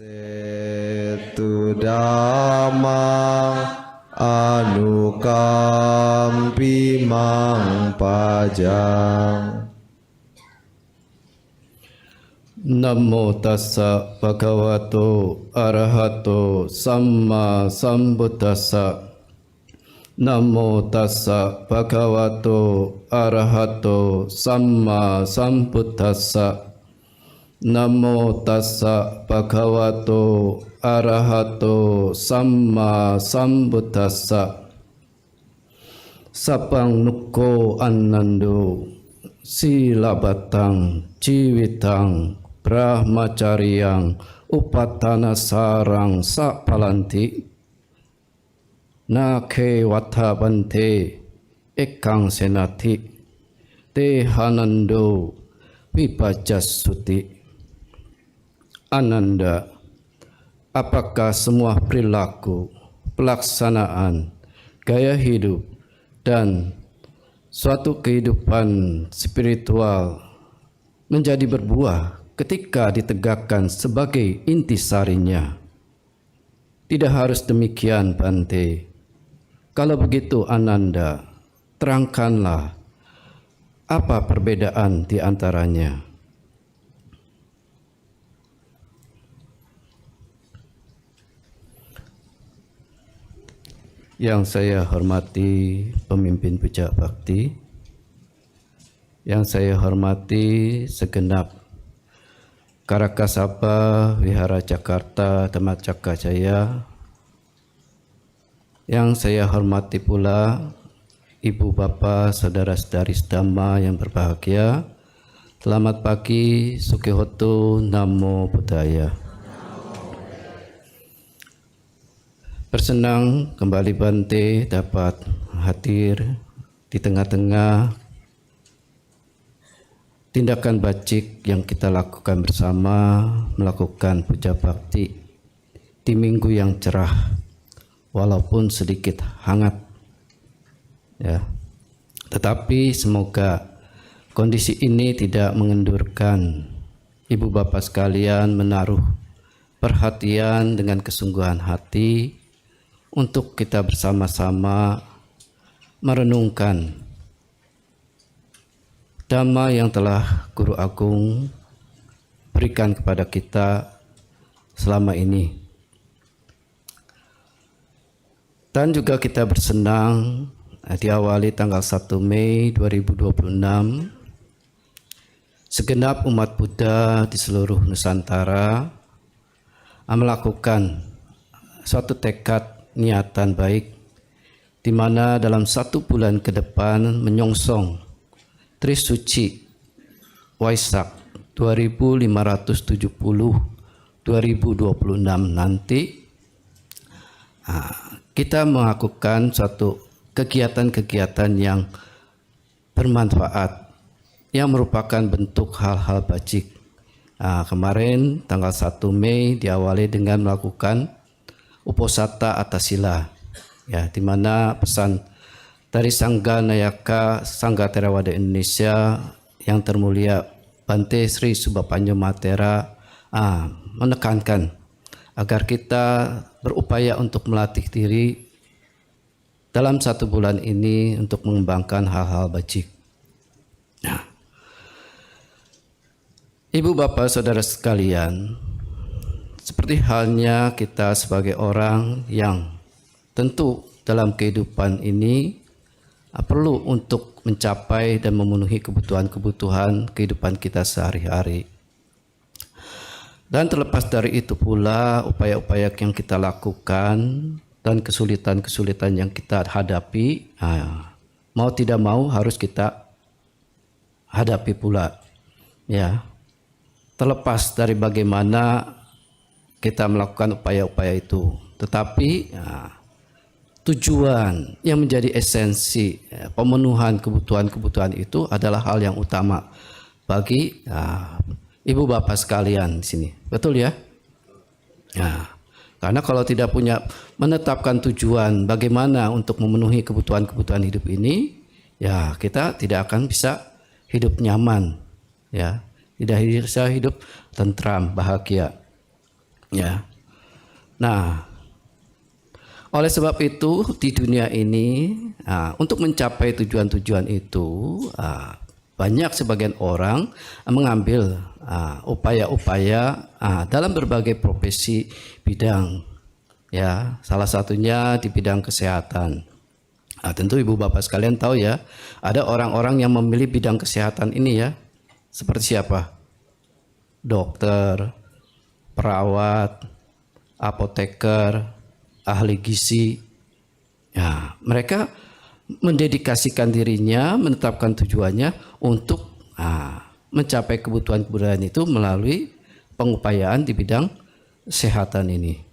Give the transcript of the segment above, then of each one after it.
Setu Dhamma Anukampi Mang Pajang. Namo tassa bhagavato arahato samma sambuddhassa. Namo tassa bhagavato arahato samma sambuddhassa. Namo tassa bhagavato arahato samma sambuddhassa. Sapang nuko anando silabatang jiwitang brahmacaryang upatana sarang sapalanti nakhe wathabante ekang senati tehanando vipajasuti. Ananda, apakah semua perilaku, pelaksanaan, gaya hidup, dan suatu kehidupan spiritual menjadi berbuah ketika ditegakkan sebagai intisarinya? Tidak harus demikian, Bante. Kalau begitu, Ananda, terangkanlah apa perbedaan di antaranya. Yang saya hormati pemimpin Puja Bakti, yang saya hormati segenap Karakasapa Wihara Jakarta Dhamma Cakra Jaya, yang saya hormati pula Ibu Bapak Saudara-saudari Dhamma yang berbahagia. Selamat pagi, Sukihoto, Namo Buddhaya. Bersenang kembali Bante dapat hadir di tengah-tengah tindakan bacik yang kita lakukan bersama, melakukan puja bakti di minggu yang cerah, walaupun sedikit hangat, ya. Tetapi semoga kondisi ini tidak mengendurkan Ibu Bapak sekalian menaruh perhatian dengan kesungguhan hati untuk kita bersama-sama merenungkan Dhamma yang telah Guru Agung berikan kepada kita selama ini. Dan juga kita bersenang diawali tanggal 1 Mei 2026, segenap umat Buddha di seluruh Nusantara melakukan suatu tekad niatan baik, di mana dalam 1 bulan ke depan menyongsong Trisuci Waisak 2570-2026 nanti, kita melakukan suatu kegiatan-kegiatan yang bermanfaat, yang merupakan bentuk hal-hal bajik. Kemarin tanggal 1 Mei diawali dengan melakukan Uposata Atasila, ya, di mana pesan dari Sangga Nayaka Sangga Theravada Indonesia yang termulia Bante Sri Subapanyo Matera menekankan agar kita berupaya untuk melatih diri dalam 1 bulan ini untuk mengembangkan hal-hal bajik. Nah, Ibu Bapak Saudara sekalian, seperti halnya kita sebagai orang yang tentu dalam kehidupan ini perlu untuk mencapai dan memenuhi kebutuhan-kebutuhan kehidupan kita sehari-hari. Dan terlepas dari itu pula upaya-upaya yang kita lakukan dan kesulitan-kesulitan yang kita hadapi, mau tidak mau harus kita hadapi pula, ya. Terlepas dari bagaimana kita melakukan upaya-upaya itu, tetapi tujuan yang menjadi esensi pemenuhan kebutuhan-kebutuhan itu adalah hal yang utama bagi Ibu Bapak sekalian di sini, betul ya? Karena kalau tidak punya menetapkan tujuan bagaimana untuk memenuhi kebutuhan-kebutuhan hidup ini, ya kita tidak akan bisa hidup nyaman, ya, tidak bisa hidup tentram, bahagia. Ya. Nah, oleh sebab itu di dunia ini untuk mencapai tujuan-tujuan itu banyak sebagian orang mengambil upaya-upaya dalam berbagai profesi bidang. Ya, salah satunya di bidang kesehatan. Tentu ibu bapak sekalian tahu ya, ada orang-orang yang memilih bidang kesehatan ini ya. Seperti siapa? Dokter, perawat, apoteker, ahli gizi. Ya, mereka mendedikasikan dirinya, menetapkan tujuannya untuk mencapai kebutuhan-kebutuhan itu melalui pengupayaan di bidang kesehatan ini.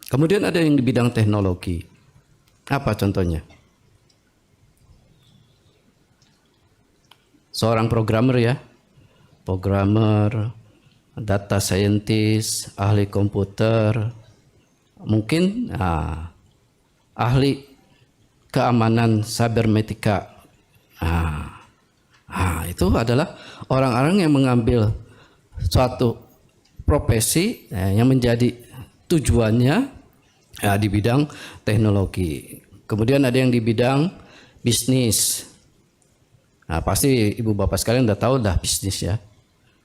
Kemudian ada yang di bidang teknologi. Apa contohnya? Seorang programmer ya, programmer, data scientist, ahli komputer, mungkin ahli keamanan cybernetika. Itu adalah orang-orang yang mengambil suatu profesi yang menjadi tujuannya di bidang teknologi. Kemudian ada yang di bidang bisnis. Pasti ibu bapak sekalian udah tahu dah bisnis ya,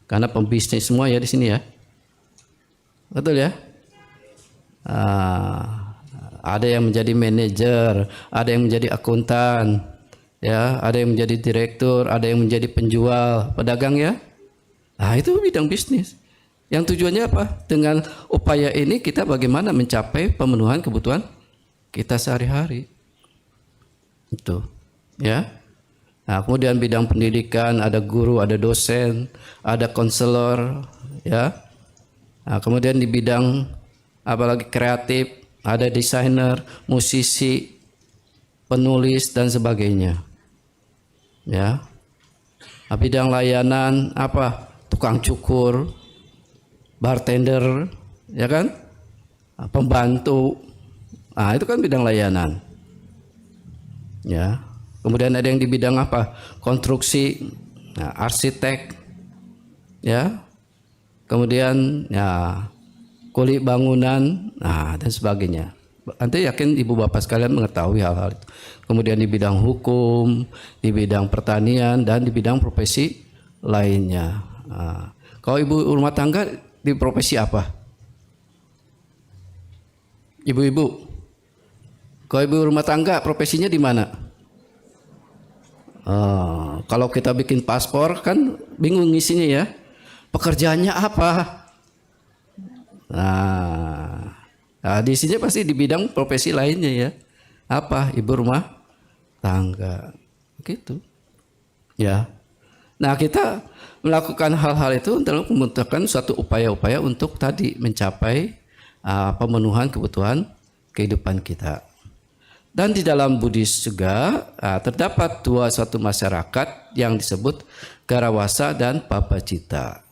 karena pembisnis semua ya di sini ya, betul ya. Ada yang menjadi manajer, ada yang menjadi akuntan, ya, ada yang menjadi direktur, ada yang menjadi penjual, pedagang ya. Itu bidang bisnis. Yang tujuannya apa? Dengan upaya ini kita bagaimana mencapai pemenuhan kebutuhan kita sehari-hari. Itu, ya. Kemudian bidang pendidikan, ada guru, ada dosen, ada konselor, ya. Kemudian di bidang apalagi kreatif, ada desainer, musisi, penulis dan sebagainya. Ya. Bidang layanan apa? Tukang cukur, bartender, ya kan? Pembantu. Itu kan bidang layanan. Ya. Kemudian ada yang di bidang apa? Konstruksi, arsitek, ya. Kemudian ya kulit bangunan, dan sebagainya. Nanti yakin ibu bapak sekalian mengetahui hal-hal itu. Kemudian di bidang hukum, di bidang pertanian, dan di bidang profesi lainnya. Kalau ibu rumah tangga di profesi apa? Ibu-ibu, kalau ibu rumah tangga profesinya di mana? Kalau kita bikin paspor kan bingung ngisinya ya. Pekerjaannya apa? Di sini pasti di bidang profesi lainnya ya. Apa? Ibu rumah tangga. Gitu. Ya. Nah, kita melakukan hal-hal itu untuk membentukkan suatu upaya-upaya untuk tadi mencapai pemenuhan kebutuhan kehidupan kita. Dan di dalam Buddhis juga terdapat suatu masyarakat yang disebut Garawasa dan Pabajita.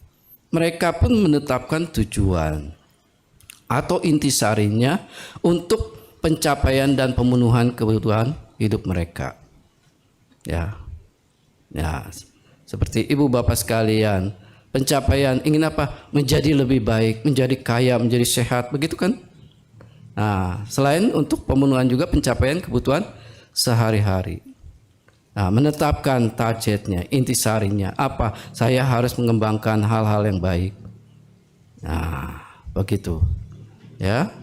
Mereka pun menetapkan tujuan atau intisarinya untuk pencapaian dan pemenuhan kebutuhan hidup mereka. Ya, seperti ibu bapak sekalian, pencapaian ingin apa? Menjadi lebih baik, menjadi kaya, menjadi sehat, begitu kan? Selain untuk pemenuhan juga pencapaian kebutuhan sehari-hari. Menetapkan targetnya, intisarinya apa? Saya harus mengembangkan hal-hal yang baik. Begitu. Ya.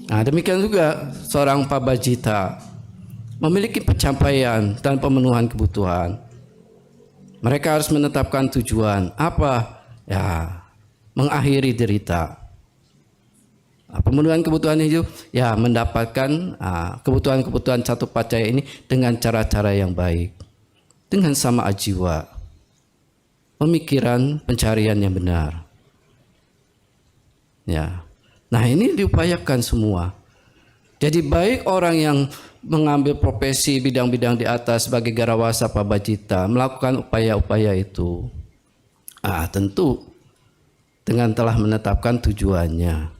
Demikian juga seorang pabajita memiliki pencapaian dan pemenuhan kebutuhan. Mereka harus menetapkan tujuan apa? Ya, mengakhiri derita. Pemenuhan kebutuhan hidup ya mendapatkan kebutuhan-kebutuhan satu pacaya ini dengan cara-cara yang baik, dengan sama jiwa, pemikiran, pencarian yang benar. Ya, nah ini diupayakan semua. Jadi baik orang yang mengambil profesi bidang-bidang di atas sebagai Garawasa Pabajita melakukan upaya-upaya itu, tentu dengan telah menetapkan tujuannya.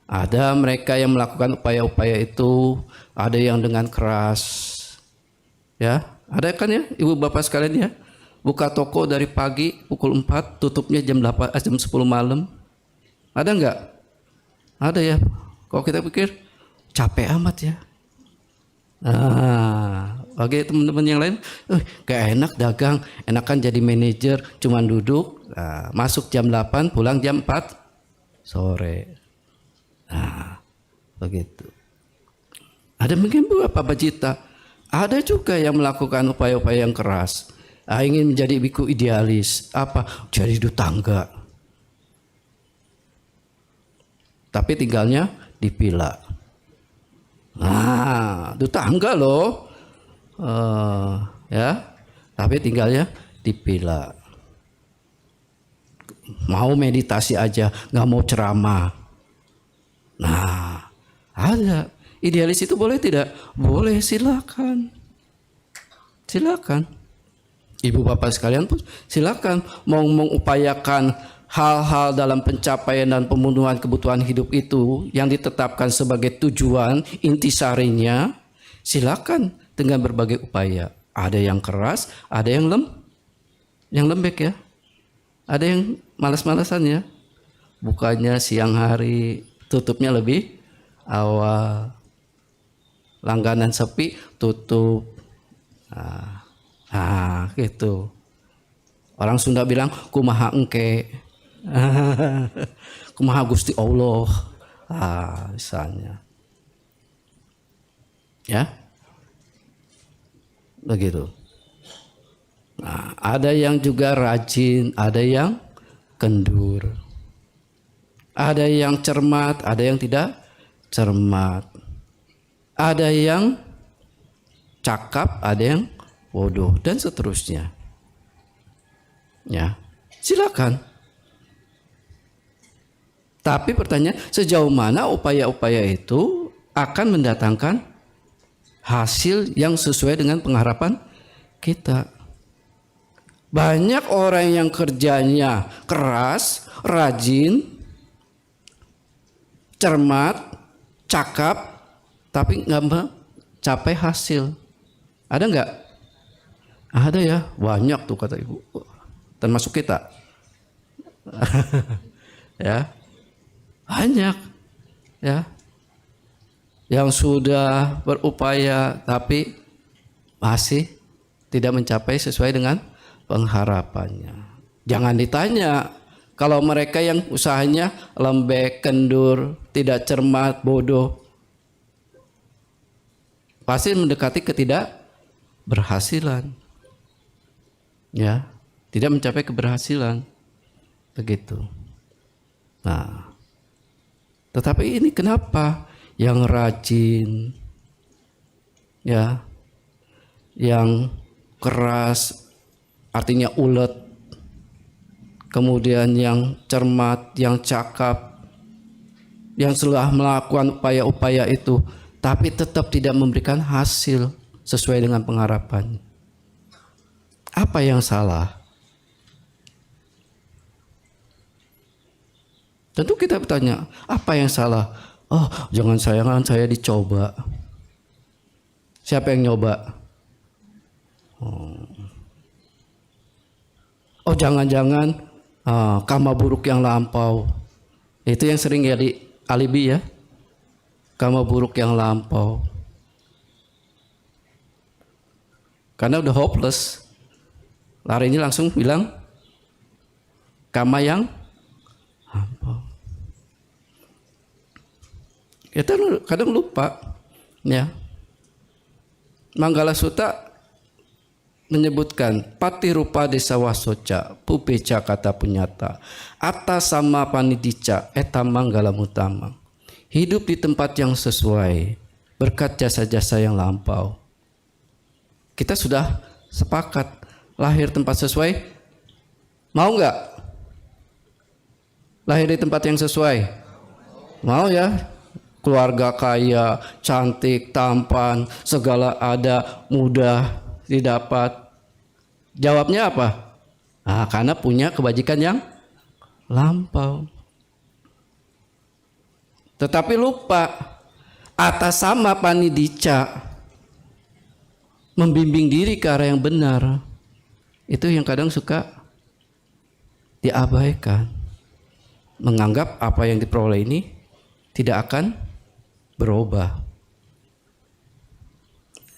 Ada mereka yang melakukan upaya-upaya itu, ada yang dengan keras. Ya, ada kan ya ibu bapak sekalian ya, buka toko dari pagi pukul 4, tutupnya jam 10 malam. Ada nggak? Ada ya. Kalau kita pikir capek amat ya. Bagi teman-teman yang lain, gak enak dagang, enakan jadi manajer, cuman duduk, masuk jam 8, pulang jam 4 sore. Begitu. Ada mungkin beberapa pecinta, ada juga yang melakukan upaya-upaya yang keras, ingin menjadi biku idealis, jadi ibu tangga, tapi tinggalnya di villa. Itu tangga loh, ya, tapi tinggalnya di villa. Mau meditasi aja, nggak mau ceramah. Ada idealis itu boleh tidak? Boleh, silakan, silakan. Ibu bapak sekalian pun silakan mau mengupayakan hal-hal dalam pencapaian dan pemenuhan kebutuhan hidup itu yang ditetapkan sebagai tujuan intisarinya, silakan dengan berbagai upaya. Ada yang keras, ada yang lembek ya. Ada yang malas-malasan ya. Bukanya siang hari, tutupnya lebih awal. Langganan sepi, tutup. Gitu. Orang Sunda bilang kumaha engke. Kumaha Gusti Allah, misalnya, ya, begitu. Ada yang juga rajin, ada yang kendur, ada yang cermat, ada yang tidak cermat, ada yang cakap, ada yang bodoh, dan seterusnya. Ya, silakan. Tapi pertanyaan, sejauh mana upaya-upaya itu akan mendatangkan hasil yang sesuai dengan pengharapan kita. Banyak orang yang kerjanya keras, rajin, cermat, cakap, tapi nggak mencapai hasil. Ada nggak? Ada ya, banyak tuh kata ibu. Termasuk kita. Ya. Banyak ya yang sudah berupaya tapi masih tidak mencapai sesuai dengan pengharapannya. Jangan ditanya kalau mereka yang usahanya lembek, kendur, tidak cermat, bodoh, pasti mendekati ketidakberhasilan. Ya, tidak mencapai keberhasilan. Begitu. Tetapi ini kenapa yang rajin, ya, yang keras, artinya ulet, kemudian yang cermat, yang cakap, yang telah melakukan upaya-upaya itu, tapi tetap tidak memberikan hasil sesuai dengan pengharapan. Apa yang salah? Tentu kita bertanya, apa yang salah? Oh, jangan saya dicoba. Siapa yang nyoba? Oh, jangan-jangan karma buruk yang lampau. Itu yang sering jadi alibi ya. Karma buruk yang lampau. Karena udah hopeless. Larinya langsung bilang karma yang lampau. Kita kadang lupa ya. Manggala Sutta menyebutkan pati rupa desa wasoca pupeca kata punyata atas sama panidica eta manggala mutama. Hidup di tempat yang sesuai berkat jasa-jasa yang lampau. Kita sudah sepakat lahir tempat sesuai. Mau nggak lahir di tempat yang sesuai? Mau ya. Keluarga kaya, cantik, tampan, segala ada, mudah didapat. Jawabnya apa? Karena punya kebajikan yang lampau. Tetapi lupa atas sama panidica, membimbing diri ke arah yang benar. Itu yang kadang suka diabaikan. menganggap apa yang diperoleh ini tidak akan berubah.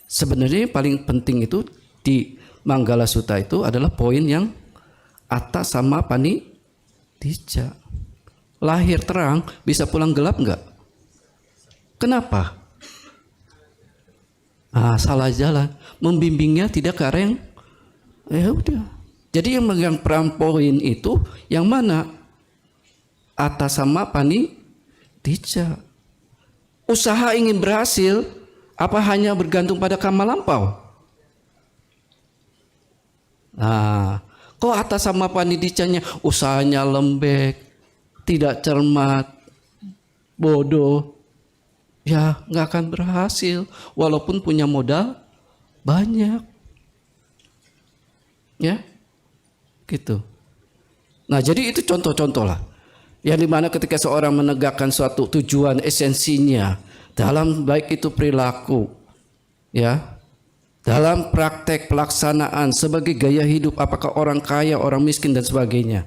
Sebenarnya paling penting itu di Manggala Sutta itu adalah poin yang Atta sama Panitija. Lahir terang bisa pulang gelap enggak? Kenapa? Salah jalan. Membimbingnya tidak ke arah yang udah. Jadi yang megang peran poin itu yang mana? Atta sama Panitija. Usaha ingin berhasil apa hanya bergantung pada karma lampau? Kok Atta sama Panitijanya usahanya lembek, tidak cermat, bodoh, ya nggak akan berhasil walaupun punya modal banyak, ya, gitu. Nah jadi itu contoh-contoh lah, yang dimana ketika seorang menegakkan suatu tujuan esensinya dalam baik itu perilaku, ya, dalam praktek pelaksanaan sebagai gaya hidup, apakah orang kaya, orang miskin dan sebagainya,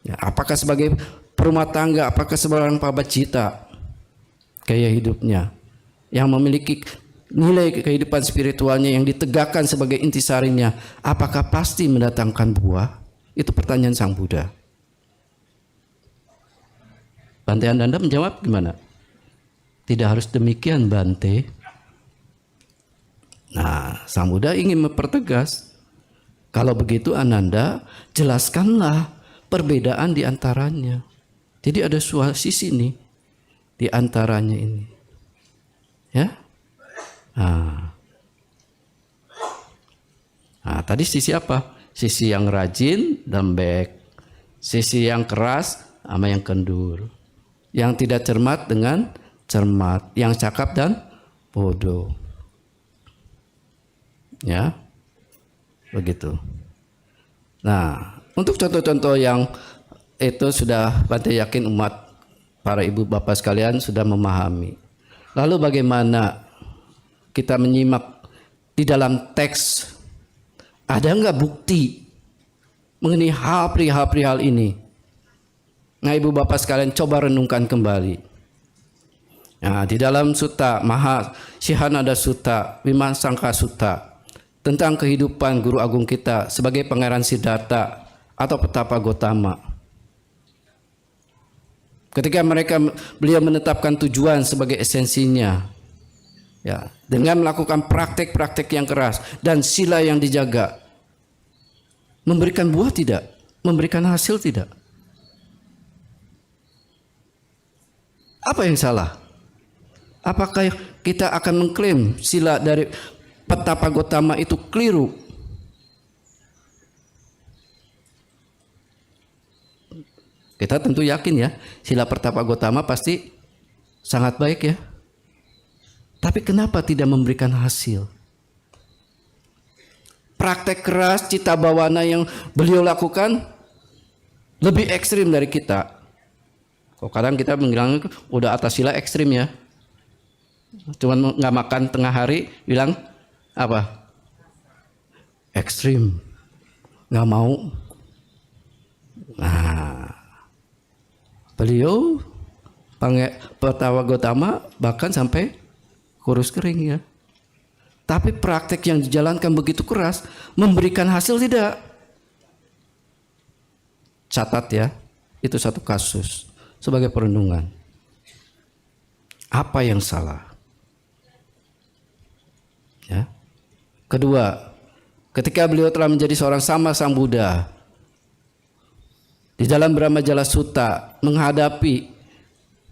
ya, apakah sebagai perumah tangga, apakah seorang pabacita, gaya hidupnya yang memiliki nilai kehidupan spiritualnya yang ditegakkan sebagai intisarinya, apakah pasti mendatangkan buah? Itu pertanyaan Sang Buddha. Bante Ananda menjawab gimana? Tidak harus demikian, Bante. Nah, Sang Buddha ingin mempertegas, kalau begitu Ananda, jelaskanlah perbedaan di antaranya. Jadi ada sisi nih di antaranya ini. Ya. Nah, tadi sisi apa? Sisi yang rajin, lembek. Sisi yang keras sama yang kendur. Yang tidak cermat dengan cermat, yang cakap dan bodoh. Ya, begitu. Nah, untuk contoh-contoh yang itu sudah Bante yakin umat para ibu bapak sekalian sudah memahami. Lalu bagaimana kita menyimak di dalam teks, ada nggak bukti mengenai perihal ini? Nah, ibu bapak sekalian coba renungkan kembali. Nah, di dalam Sutta Maha Sihanada Sutta, Vimansangka Sutta, tentang kehidupan guru agung kita sebagai Pangeran Siddhartha atau Petapa Gotama. Ketika beliau menetapkan tujuan sebagai esensinya, ya, dengan melakukan praktek-praktek yang keras dan sila yang dijaga, memberikan buah tidak? Memberikan hasil tidak? Apa yang salah? Apakah kita akan mengklaim sila dari Petapa Gotama itu keliru? Kita tentu yakin ya, sila Petapa Gotama pasti sangat baik ya. Tapi kenapa tidak memberikan hasil? Praktek keras cita bawana yang beliau lakukan lebih ekstrim dari kita. Kok kadang kita bilang udah atas sila ekstrim ya. Cuman nggak makan tengah hari bilang apa? Ekstrim, nggak mau. Nah, beliau Petapa Gotama bahkan sampai kurus kering ya. Tapi praktek yang dijalankan begitu keras memberikan hasil tidak? Catat ya, itu satu kasus sebagai perenungan. Apa yang salah? Ya. Kedua, ketika beliau telah menjadi seorang sama Sang Buddha, di dalam Brahmajala Sutta menghadapi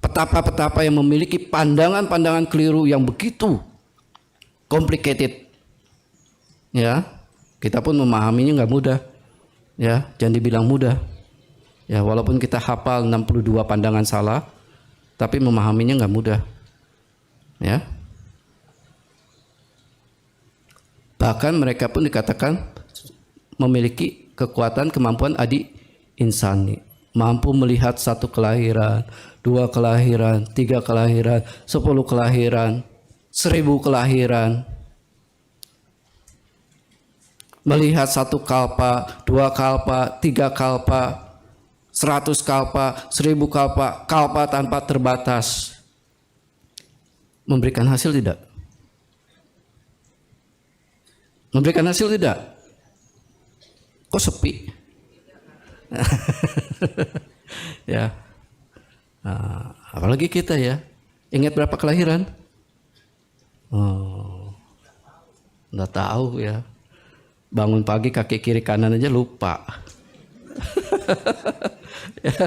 petapa-petapa yang memiliki pandangan-pandangan keliru yang begitu complicated, ya, kita pun memahaminya nggak mudah, ya, jangan dibilang mudah, ya, walaupun kita hafal 62 pandangan salah, tapi memahaminya nggak mudah, ya. Bahkan mereka pun dikatakan memiliki kekuatan kemampuan adi insani, mampu melihat 1 kelahiran, 2 kelahiran, 3 kelahiran, 10 kelahiran, 1000 kelahiran, melihat 1 kalpa, 2 kalpa, 3 kalpa, 100 kalpa, 1000 kalpa, kalpa tanpa terbatas. Memberikan hasil tidak? Memberikan hasil tidak? Kok sepi? Ya. Nah, apalagi kita ya. Ingat berapa kelahiran? Oh, nggak tahu ya. Bangun pagi kaki kiri kanan aja lupa. Ya,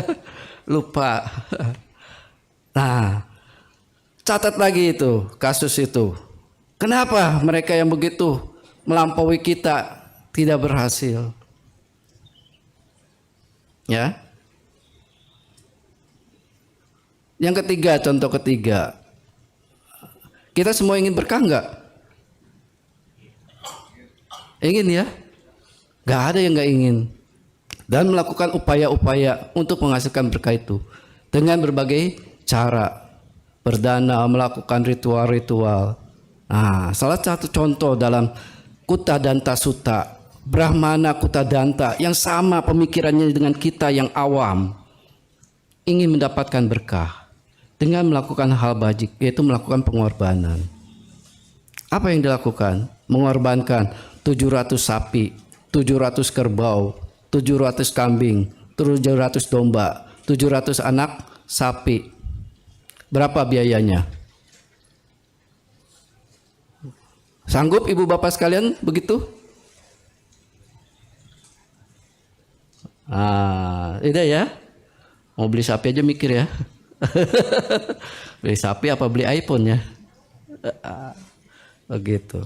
lupa. Nah, catat lagi itu kasus itu. Kenapa mereka yang begitu melampaui kita tidak berhasil? Ya. Yang ketiga, contoh ketiga. Kita semua ingin berkah enggak? Ingin ya? Enggak ada yang enggak ingin. Dan melakukan upaya-upaya untuk menghasilkan berkah itu dengan berbagai cara. Berdana, melakukan ritual-ritual. Nah, salah satu contoh dalam Kutta Danta Sutta, Brahmana Kutta Danta yang sama pemikirannya dengan kita yang awam, ingin mendapatkan berkah dengan melakukan hal bajik, yaitu melakukan pengorbanan. Apa yang dilakukan? Mengorbankan 700 sapi, 700 kerbau, 700 kambing, 700 domba, 700 anak sapi. Berapa biayanya? Sanggup ibu bapak sekalian begitu? Tidak ya? Mau beli sapi aja mikir ya. Beli sapi apa beli iPhone ya? Begitu.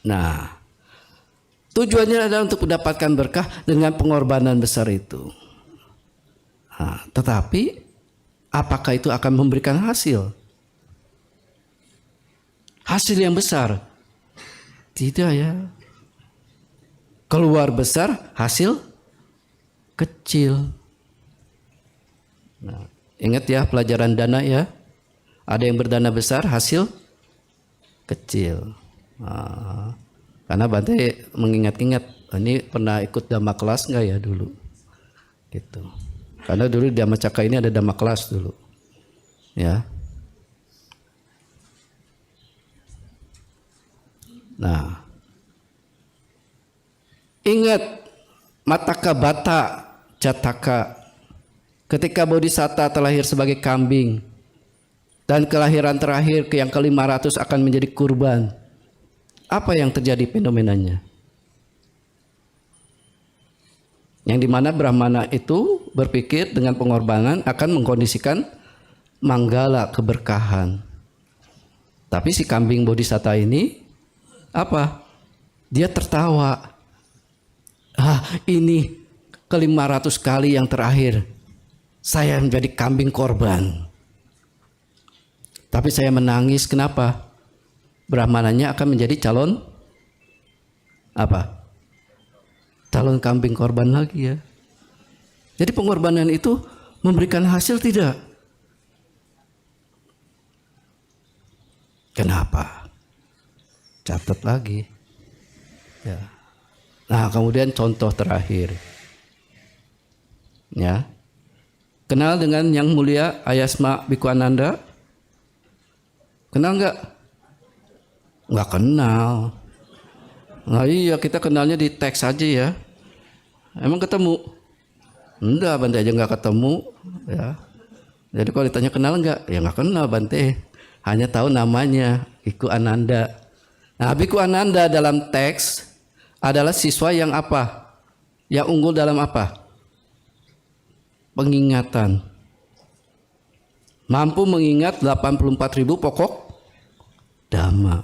Nah, tujuannya adalah untuk mendapatkan berkah dengan pengorbanan besar itu. Nah, tetapi apakah itu akan memberikan hasil? Hasil yang besar? Tidak ya. Keluar besar, hasil kecil. Nah, ingat ya pelajaran dana ya. Ada yang berdana besar, hasil kecil. Nah, karena Bante mengingat-ingat, ini pernah ikut dhamma kelas enggak ya dulu? Gitu. Karena dulu di Dhamma Cakra ini ada dhamma kelas dulu. Ya. Nah, ingat Mataka Bata Jataka, ketika Bodhisatta terlahir sebagai kambing dan kelahiran terakhir yang ke-500 akan menjadi kurban. Apa yang terjadi fenomenanya? Yang dimana Brahmana itu berpikir dengan pengorbanan akan mengkondisikan manggala keberkahan. Tapi si kambing Bodhisatta ini apa? Dia tertawa. Ini ke-500 kali yang terakhir saya menjadi kambing korban. Tapi saya menangis, kenapa? Brahmananya akan menjadi calon apa? Calon kambing korban lagi ya. Jadi pengorbanan itu memberikan hasil tidak? Kenapa? Catat lagi. Ya. Nah, kemudian contoh terakhir. Ya. Kenal dengan yang mulia Ayasma Bhikkhu Ananda? Kenal enggak? Enggak kenal. Nah iya, kita kenalnya di teks aja ya. Emang ketemu? Enggak, Bante aja enggak ketemu ya. Jadi kalau ditanya kenal enggak? Ya enggak kenal Bante. Hanya tahu namanya Bhikkhu Ananda. Nah, Bhikkhu Ananda dalam teks adalah siswa yang apa? Yang unggul dalam apa? Pengingatan. Mampu mengingat 84.000 pokok dhamma.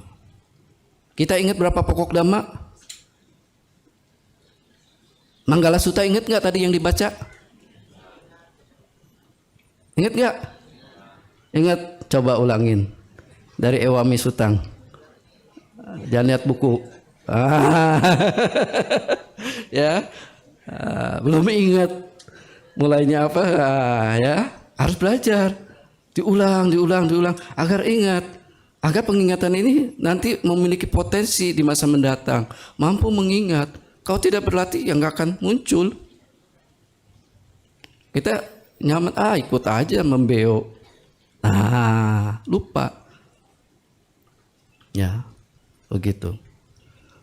Kita ingat berapa pokok dhamma? Manggala Sutta ingat nggak tadi yang dibaca? Ingat nggak? Ingat, coba ulangin. Dari Ewami Sutang. Jangan lihat buku. Ya, belum ingat. Mulainya apa? Ya, harus belajar. Diulang agar ingat. Agar pengingatan ini nanti memiliki potensi di masa mendatang. Mampu mengingat. Kalau tidak berlatih, ya nggak akan muncul. Kita nyaman, ikut aja membeo. Nah, lupa. Ya, begitu.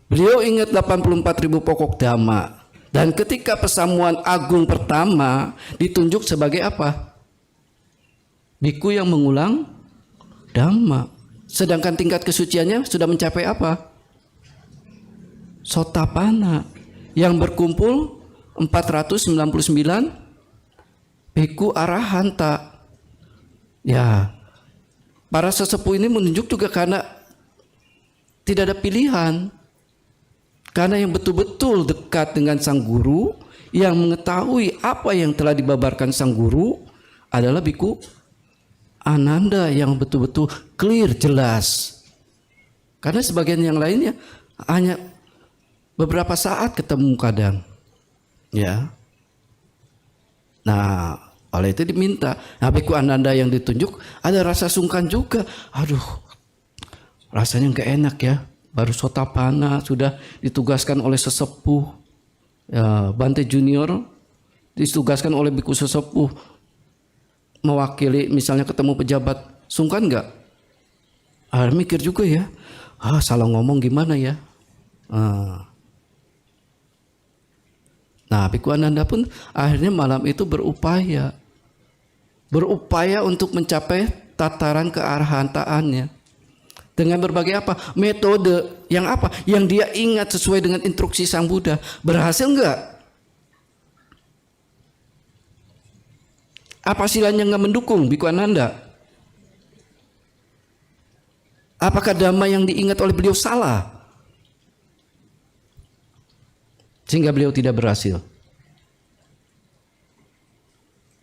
Beliau ingat 84.000 pokok dhamma. Dan ketika pesamuan agung pertama ditunjuk sebagai apa? Biku yang mengulang dhamma. Sedangkan tingkat kesuciannya sudah mencapai apa? Sotapanna. Yang berkumpul 499 biku arahanta. Ya, para sesepuh ini menunjuk juga karena tidak ada pilihan. Karena yang betul-betul dekat dengan sang guru, yang mengetahui apa yang telah dibabarkan sang guru adalah biku Ananda yang betul-betul clear, jelas. Karena sebagian yang lainnya hanya beberapa saat ketemu kadang. Ya. Nah, oleh itu diminta. Nah, biku Ananda yang ditunjuk ada rasa sungkan juga. Aduh, rasanya nggak enak ya. Baru Sotapanna sudah ditugaskan oleh sesepuh. Ya, Bante Junior ditugaskan oleh biku sesepuh mewakili, misalnya ketemu pejabat, sungkan nggak? Mikir juga ya. Salah ngomong gimana ya? Nah, biku Ananda pun akhirnya malam itu berupaya untuk mencapai tataran kearhantaannya. Dengan berbagai apa? Metode yang apa? Yang dia ingat sesuai dengan instruksi Sang Buddha. Berhasil enggak? Apa silanya enggak mendukung biku Ananda? Apakah dhamma yang diingat oleh beliau salah? Sehingga beliau tidak berhasil.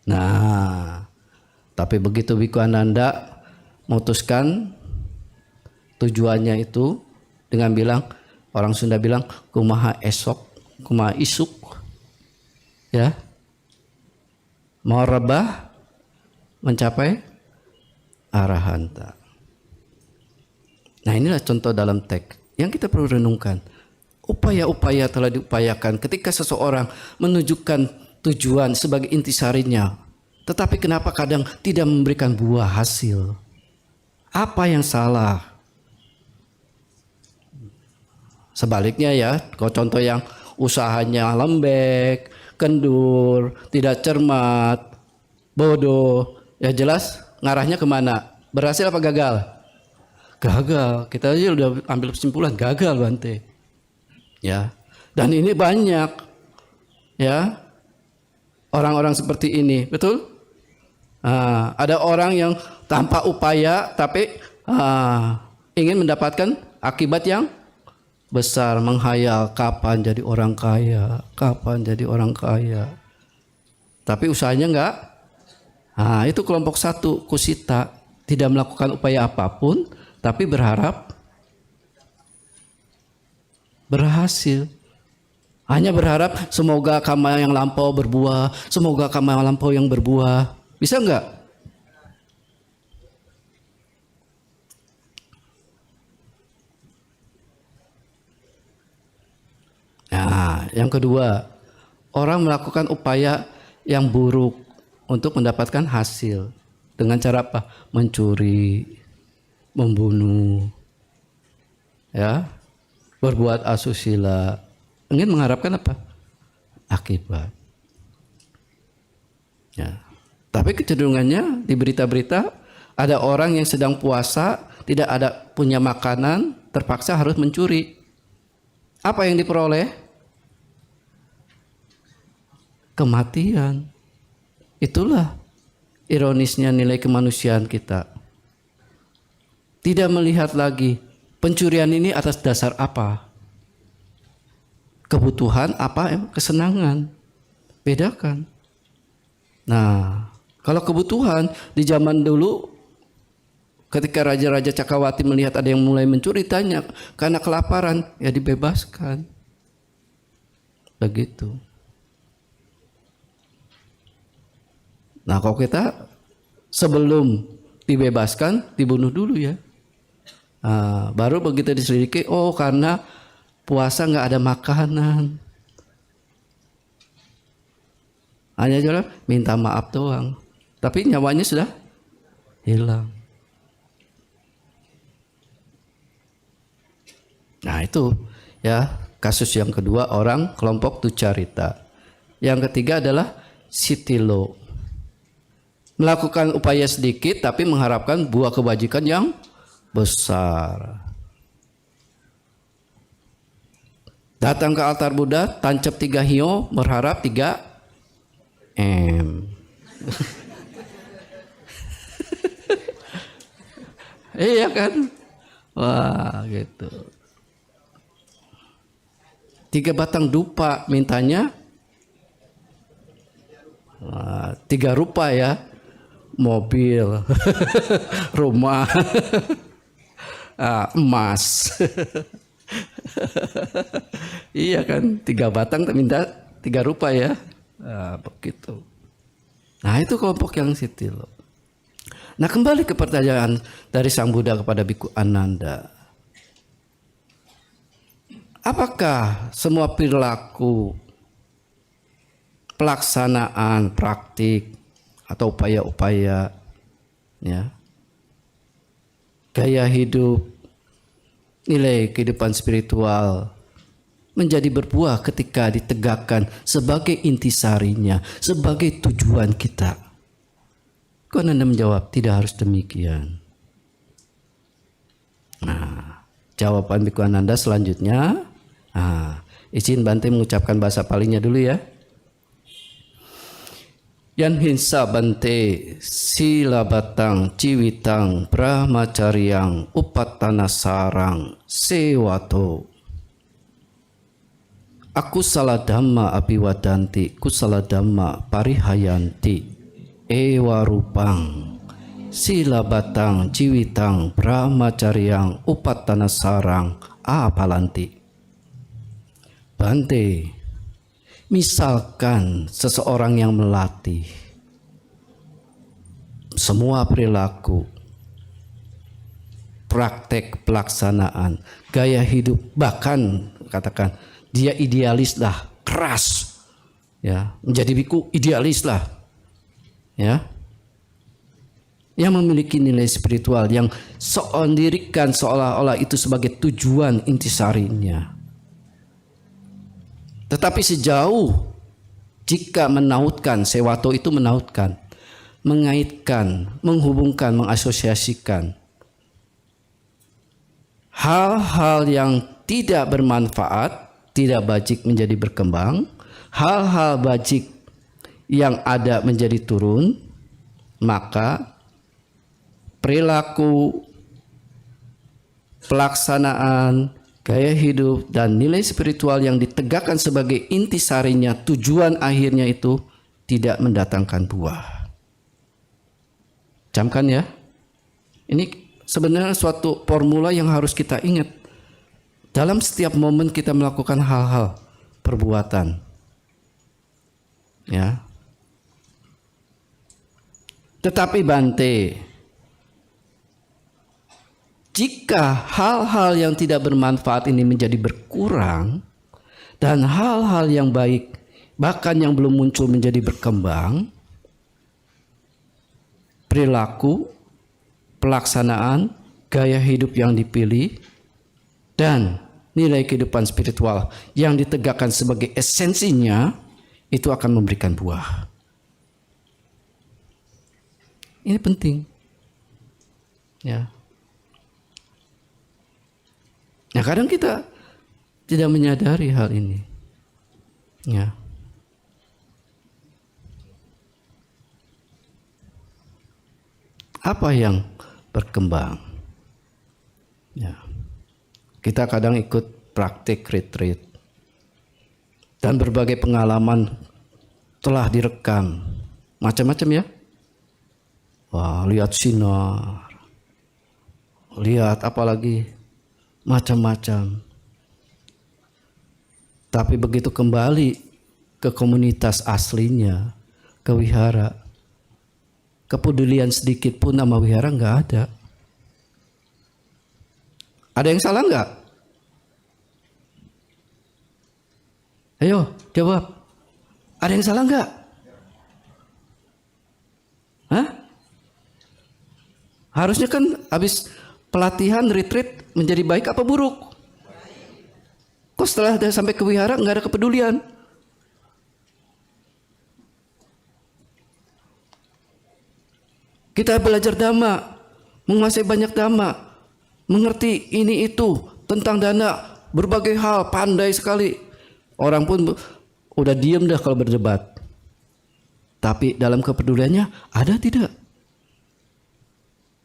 Nah, tapi begitu biku Ananda memutuskan tujuannya itu dengan bilang, orang Sunda bilang kumaha esok, kumaha isuk, ya, mau rebah mencapai arahanta. Nah, inilah contoh dalam teks yang kita perlu renungkan. Upaya-upaya telah diupayakan ketika seseorang menunjukkan tujuan sebagai intisarinya, tetapi kenapa kadang tidak memberikan buah hasil? Apa yang salah? Sebaliknya ya, kalau contoh yang usahanya lembek, kendur, tidak cermat, bodoh, ya jelas ngarahnya kemana? Berhasil apa gagal? Gagal. Kita aja udah ambil kesimpulan gagal, Bante. Ya, dan ini banyak, ya, orang-orang seperti ini, betul? Ada orang yang tanpa upaya tapi ingin mendapatkan akibat yang besar, menghayal kapan jadi orang kaya, kapan jadi orang kaya. Tapi usahanya enggak. Itu kelompok satu, kusita, tidak melakukan upaya apapun, tapi berharap berhasil. Hanya berharap semoga karma yang lampau berbuah, semoga karma yang lampau yang berbuah. Bisa enggak? Nah, yang kedua, orang melakukan upaya yang buruk untuk mendapatkan hasil dengan cara apa? Mencuri, membunuh, ya, berbuat asusila, ingin mengharapkan apa? Akibat. Ya. Tapi kecenderungannya di berita-berita ada orang yang sedang puasa, tidak ada punya makanan, terpaksa harus mencuri. Apa yang diperoleh? Kematian. Itulah ironisnya nilai kemanusiaan kita. Tidak melihat lagi pencurian ini atas dasar apa? Kebutuhan apa? Kesenangan. Bedakan. Nah, kalau kebutuhan di zaman dulu ketika Raja-Raja Cakrawati melihat ada yang mulai mencuri, tanya, karena kelaparan, ya dibebaskan. Begitu. Nah, kalau kita sebelum dibebaskan, dibunuh dulu ya. Baru begitu diselidiki, oh karena puasa nggak ada makanan. Hanya cuma minta maaf doang. Tapi nyawanya sudah hilang. Nah itu ya kasus yang kedua orang kelompok tucarita. Yang ketiga adalah sitilo. Melakukan upaya sedikit tapi mengharapkan buah kebajikan yang besar. Datang ke altar Buddha, tancap 3 hio, berharap 3 M. Iya kan? Wah gitu. 3 batang dupa mintanya. Wah, 3 rupa ya. Mobil, rumah, emas. Iya kan, 3 batang minta 3 rupa ya. Begitu. Nah itu kelompok yang sitilo. Nah kembali ke pertanyaan dari Sang Buddha kepada Biku Ananda. Apakah semua perilaku, pelaksanaan, praktik, atau upaya-upaya, ya, gaya hidup, nilai kehidupan spiritual menjadi berbuah ketika ditegakkan sebagai intisarinya, sebagai tujuan kita? Ananda menjawab, tidak harus demikian. Nah, jawaban Biku Ananda selanjutnya, izin Bante mengucapkan bahasa Palinya dulu ya. Yan hinsa Bante sila batang ciwitang brahmacaryang upatana sarang sewato. Aku salah dhamma abiwadanti kusala dhamma parihayanti ewa rupang sila batang ciwitang brahmacaryang upatana sarang apalanti. Bante, misalkan seseorang yang melatih semua perilaku, praktek pelaksanaan, gaya hidup, bahkan katakan dia idealis lah, keras, ya, menjadi biku idealis lah, ya, yang memiliki nilai spiritual yang seondirikan seolah-olah itu sebagai tujuan intisarinya. Tetapi sejauh jika menautkan, sewato itu menautkan, mengaitkan, menghubungkan, mengasosiasikan hal-hal yang tidak bermanfaat, tidak bajik menjadi berkembang, hal-hal bajik yang ada menjadi turun, maka perilaku, pelaksanaan, gaya hidup dan nilai spiritual yang ditegakkan sebagai intisarinya, tujuan akhirnya itu tidak mendatangkan buah. Camkan ya. Ini sebenarnya suatu formula yang harus kita ingat dalam setiap momen kita melakukan hal-hal perbuatan. Ya. Tetapi Bante, jika hal-hal yang tidak bermanfaat ini menjadi berkurang dan hal-hal yang baik bahkan yang belum muncul menjadi berkembang, perilaku, pelaksanaan, gaya hidup yang dipilih dan nilai kehidupan spiritual yang ditegakkan sebagai esensinya itu akan memberikan buah. Ini penting. Ya. Nah, kadang kita tidak menyadari hal ini. Ya. Apa yang berkembang? Ya. Kita kadang ikut praktik retreat dan berbagai pengalaman telah direkam. Macam-macam ya. Wah, lihat sinar. Lihat apa lagi? Macam-macam. Tapi begitu kembali ke komunitas aslinya, ke wihara, kepedulian sedikit pun sama wihara nggak ada. Ada yang salah nggak? Ayo jawab. Ada yang salah nggak? Hah? Harusnya kan habis pelatihan retreat menjadi baik apa buruk? Kok setelah dia sampai ke wihara nggak ada kepedulian? Kita belajar dhamma, menguasai banyak dhamma, mengerti ini itu tentang dana, berbagai hal, pandai sekali. Orang pun udah diem dah kalau berdebat. Tapi dalam kepeduliannya ada tidak?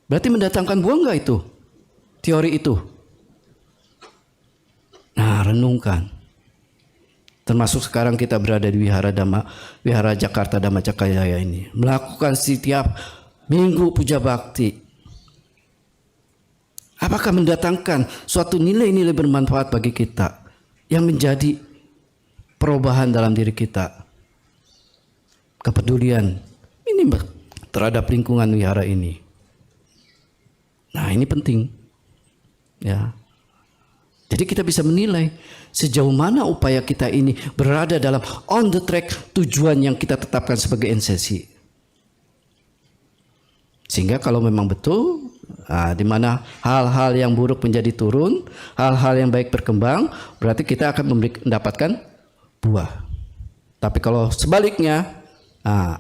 Berarti mendatangkan buah nggak itu? Teori itu. Nah, renungkan. Termasuk sekarang kita berada di Wihara Dhamma, Wihara Jakarta Dhamma Cakaya ini. Melakukan setiap minggu puja bakti. Apakah mendatangkan suatu nilai-nilai bermanfaat bagi kita yang menjadi perubahan dalam diri kita? Kepedulian ini terhadap lingkungan wihara ini. Nah, ini penting. Ya. Jadi kita bisa menilai sejauh mana upaya kita ini berada dalam on the track tujuan yang kita tetapkan sebagai NCC. Sehingga kalau memang betul, di mana hal-hal yang buruk menjadi turun, hal-hal yang baik berkembang, berarti kita akan mendapatkan buah. Tapi kalau sebaliknya,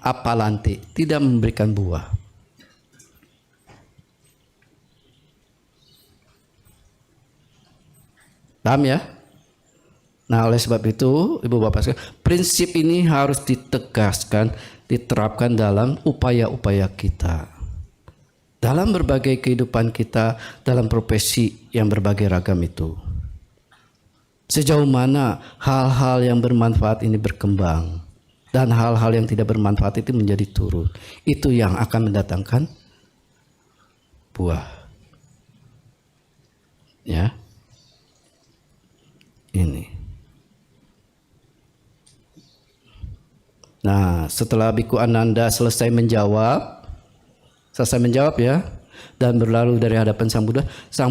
apalanti, tidak memberikan buah. Paham ya? Nah, oleh sebab itu, Ibu Bapak sekalian, prinsip ini harus ditegaskan, diterapkan dalam upaya-upaya kita. Dalam berbagai kehidupan kita, dalam profesi yang berbagai ragam itu. Sejauh mana hal-hal yang bermanfaat ini berkembang dan hal-hal yang tidak bermanfaat itu menjadi turun. Itu yang akan mendatangkan buah. Ya. Ini. Nah, setelah Biku Ananda selesai menjawab ya, dan berlalu dari hadapan Sang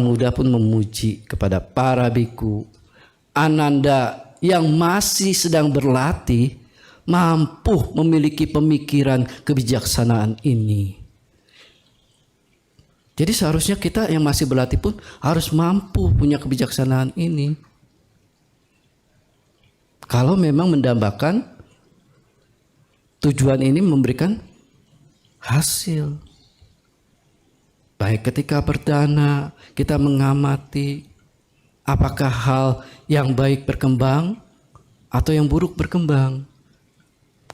Buddha pun memuji kepada para biku. Ananda yang masih sedang berlatih mampu memiliki pemikiran kebijaksanaan ini. Jadi seharusnya kita yang masih berlatih pun harus mampu punya kebijaksanaan ini. Kalau memang mendambakan tujuan ini memberikan hasil. Baik ketika berdana kita mengamati apakah hal yang baik berkembang atau yang buruk berkembang.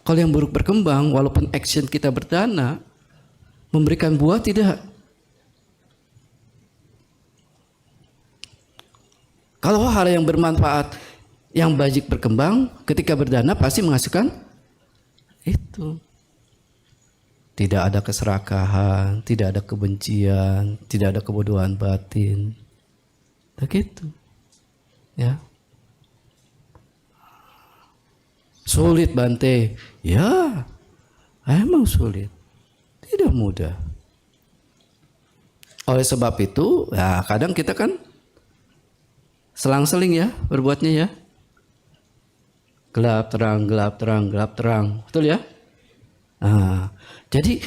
Kalau yang buruk berkembang, walaupun action kita berdana memberikan buah tidak. Kalau hal yang bermanfaat, yang baik berkembang, ketika berdana pasti menghasilkan itu. Tidak ada keserakahan, tidak ada kebencian, tidak ada kebodohan batin. Begitu. Ya. Sulit Bante. Ya, emang sulit. Tidak mudah. Oleh sebab itu, ya kadang kita kan selang-seling ya berbuatnya ya. Gelap terang, gelap terang, gelap terang. Betul ya? Nah, jadi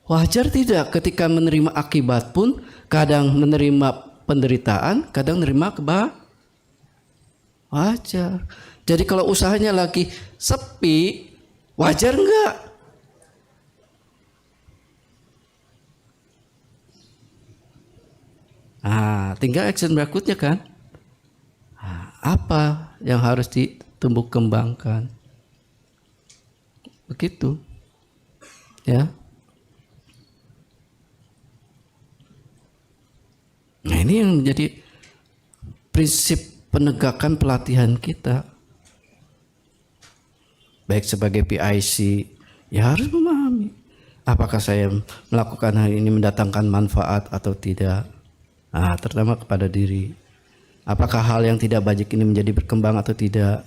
wajar tidak ketika menerima akibat pun kadang menerima penderitaan, kadang menerima wajar. Jadi kalau usahanya lagi sepi, wajar enggak? Tinggal action berikutnya kan. Apa yang harus ditumbuh kembangkan? Begitu. Ya. Nah, ini yang menjadi prinsip penegakan pelatihan kita. Baik sebagai PIC, ya harus memahami apakah saya melakukan hal ini mendatangkan manfaat atau tidak. Terutama kepada diri. Apakah hal yang tidak baik ini menjadi berkembang atau tidak?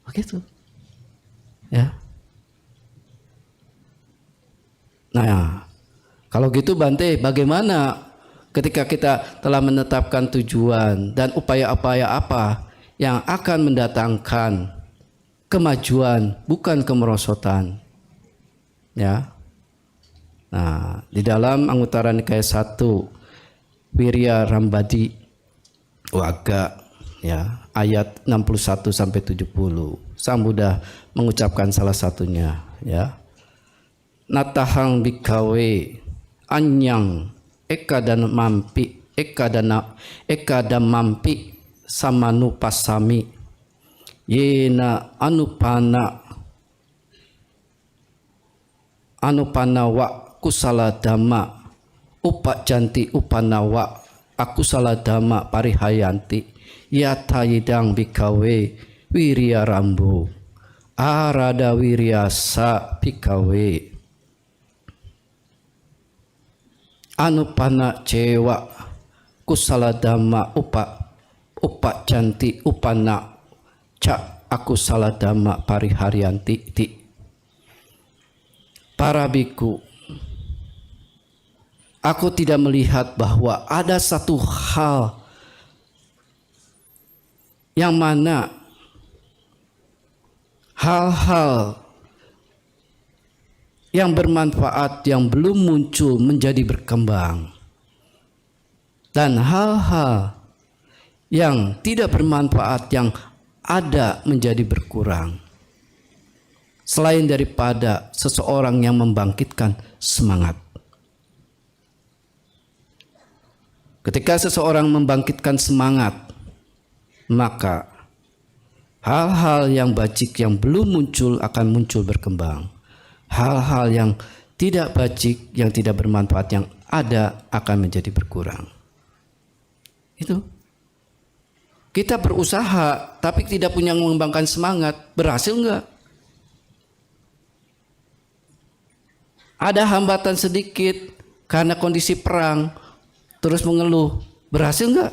Begitu. Ya. Nah, kalau gitu Bante, bagaimana ketika kita telah menetapkan tujuan dan upaya-upaya apa yang akan mendatangkan kemajuan, bukan kemerosotan? Ya. Nah, di dalam Anguttara Nikaya 1 Wirya Rambadi Wagga ya, ayat 61 sampai 70. Sang Buddha mengucapkan salah satunya ya. Natahang bikawe anyang ekadana mampi samanupasami yena anupanawa kusala dhamma upajanti upanawa akusala dhamma parihayanti yata yidang bikawe wirya rambu arada wiryasa bikawe anupana cewa kusala dhamma upajanti upana ca akusala dhamma pariharyanti ti. Para biku, aku tidak melihat bahwa ada satu hal yang mana hal-hal yang bermanfaat yang belum muncul menjadi berkembang, dan hal-hal yang tidak bermanfaat yang ada menjadi berkurang, selain daripada seseorang yang membangkitkan semangat. Ketika seseorang membangkitkan semangat, maka hal-hal yang bajik yang belum muncul akan muncul berkembang. Hal-hal yang tidak bajik, yang tidak bermanfaat yang ada akan menjadi berkurang. Itu. Kita berusaha tapi tidak punya mengembangkan semangat, berhasil enggak? Ada hambatan sedikit karena kondisi perang, terus mengeluh, berhasil enggak?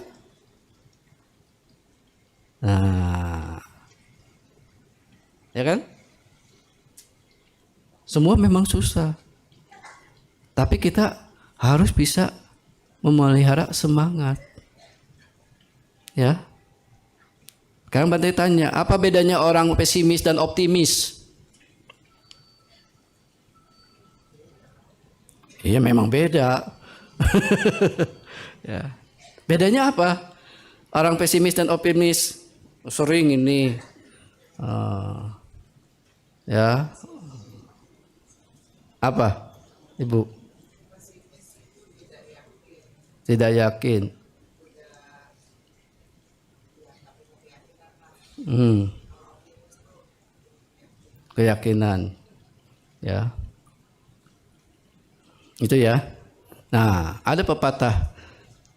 Nah, ya kan? Semua memang susah, tapi kita harus bisa memelihara semangat, ya. Sekarang Bante tanya, apa bedanya orang pesimis dan optimis? Iya memang beda. Ya. Bedanya apa? Orang pesimis dan optimis sering ini, ya apa, Ibu? Tidak yakin. Keyakinan, ya. Itu ya. Nah, ada pepatah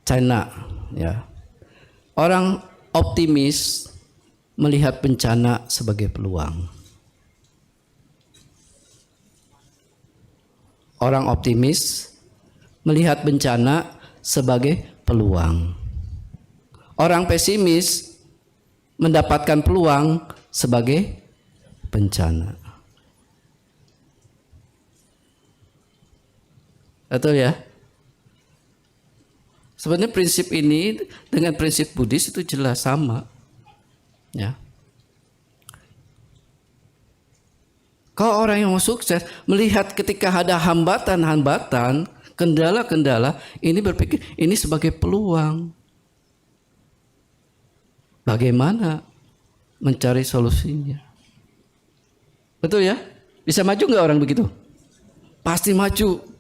China, ya. Orang optimis melihat bencana sebagai peluang. Orang optimis melihat bencana sebagai peluang. Orang pesimis mendapatkan peluang sebagai bencana. Betul ya? Sebenarnya prinsip ini dengan prinsip Buddhis itu jelas sama. Ya. Kalau orang yang mau sukses melihat ketika ada hambatan-hambatan, kendala-kendala, ini berpikir ini sebagai peluang. Bagaimana mencari solusinya? Betul ya? Bisa maju nggak orang begitu? Pasti maju.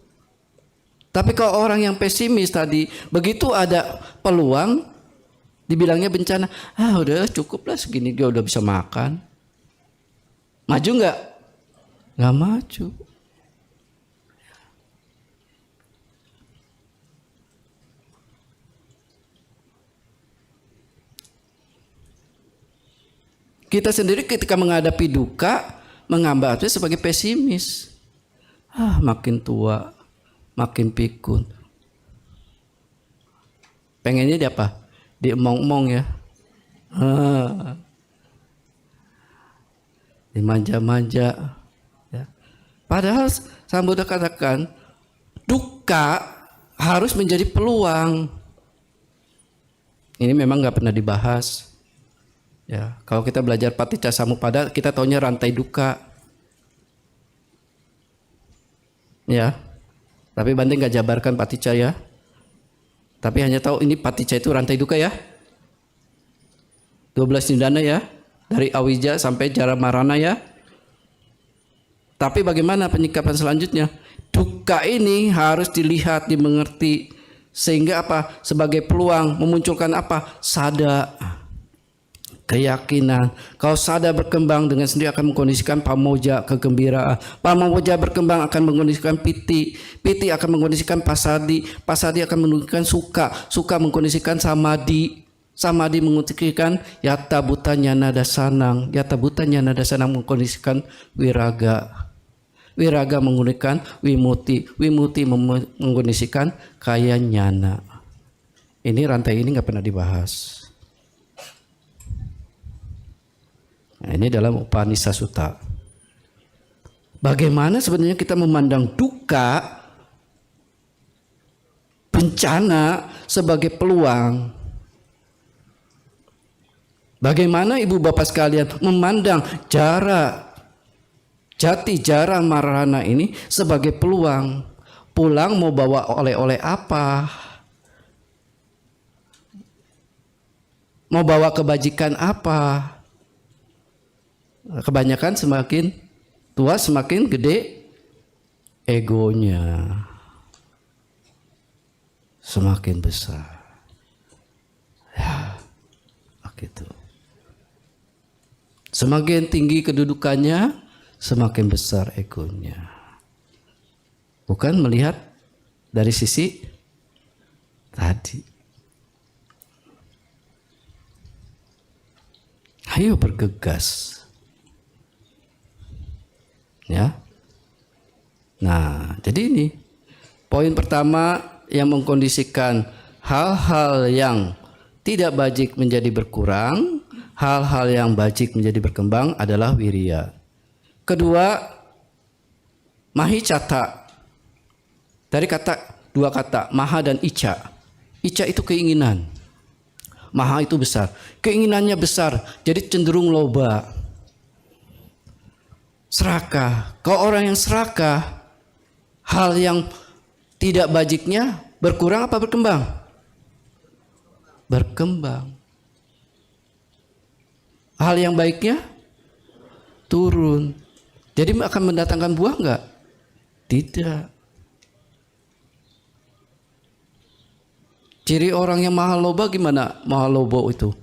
Tapi kalau orang yang pesimis tadi, begitu ada peluang, dibilangnya bencana, udah cukup lah segini dia udah bisa makan. Maju nggak? Nggak maju. Kita sendiri ketika menghadapi duka, mengambilnya sebagai pesimis. Makin tua, makin pikun. Pengennya di apa? Diemong-emong ya. Dimanja-manja. Ya. Padahal Sang Buddha katakan, duka harus menjadi peluang. Ini memang nggak pernah dibahas. Ya, kalau kita belajar Paticca Samuppada, kita taunya rantai duka. Ya. Tapi Bante nggak jabarkan paticca ya. Tapi hanya tahu ini paticca itu rantai duka ya. 12 nidana ya. Dari awija sampai jara marana ya. Tapi bagaimana penyikapan selanjutnya? Duka ini harus dilihat, dimengerti. Sehingga apa? Sebagai peluang memunculkan apa? Sada. Keyakinan. Kalau sada berkembang dengan sendiri akan mengkondisikan pamoja, kegembiraan. Pamoja berkembang akan mengkondisikan piti. Piti akan mengkondisikan pasadi. Pasadi akan mengkondisikan suka. Suka mengkondisikan samadi. Samadi mengkondisikan yata buta nyana dasanang. Yata buta nyana dasanang mengkondisikan wiraga. Wiraga menggunakan wimuti. Wimuti mengkondisikan kaya nyana. Ini rantai ini nggak pernah dibahas. Nah, ini dalam Upanishad Sutta. Bagaimana sebenarnya kita memandang duka, bencana sebagai peluang? Bagaimana ibu bapak sekalian memandang jati jara marana ini sebagai peluang? Pulang mau bawa oleh-oleh apa? Mau bawa kebajikan apa? Kebanyakan semakin tua semakin gede egonya, semakin besar. Ya, begitu. Semakin tinggi kedudukannya, semakin besar egonya. Bukan melihat dari sisi tadi. Ayo bergegas. Ya. Nah, jadi ini poin pertama yang mengkondisikan hal-hal yang tidak bajik menjadi berkurang, hal-hal yang bajik menjadi berkembang adalah wirya. Kedua, mahicata. Dari dua kata, maha dan ica. Ica itu keinginan. Maha itu besar. Keinginannya besar, jadi cenderung loba. Serakah. Kalau orang yang serakah, hal yang tidak bajiknya berkurang apa berkembang? Berkembang. Hal yang baiknya turun. Jadi akan mendatangkan buah enggak? Tidak. Ciri orang yang mahal loba gimana? Mahal lobo itu.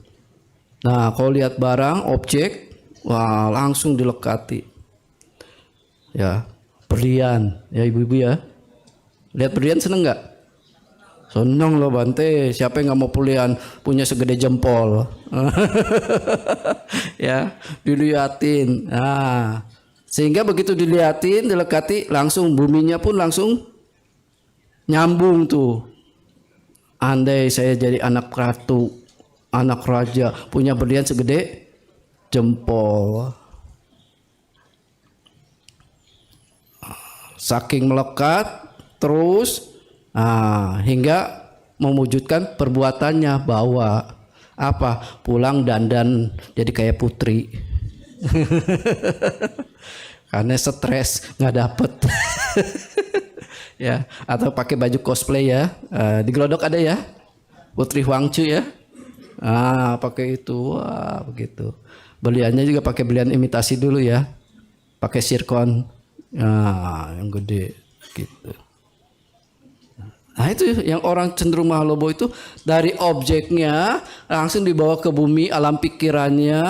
Nah, kalau lihat barang, objek, wah langsung dilekati. Ya, berlian, ya ibu-ibu ya. Lihat berlian seneng nggak? Seneng loh Bante. Siapa yang nggak mau berlian punya segede jempol? Ya, diliatin. Nah, sehingga begitu diliatin, dilekati, langsung buminya pun langsung nyambung tuh. Andai saya jadi anak ratu, anak raja, punya berlian segede jempol. Saking melekat terus hingga mewujudkan perbuatannya bawa apa? Pulang dandan jadi kayak putri. Karena stres nggak dapet. Ya, atau pakai baju cosplay ya. Di Glodok ada ya. Putri Huangcu ya. Pakai itu. Wah, begitu. Beliannya juga pakai belian imitasi dulu ya. Pakai sirkon. Yang gede gitu. Nah itu yang orang cenderung mahalobo itu dari objeknya langsung dibawa ke bumi alam pikirannya.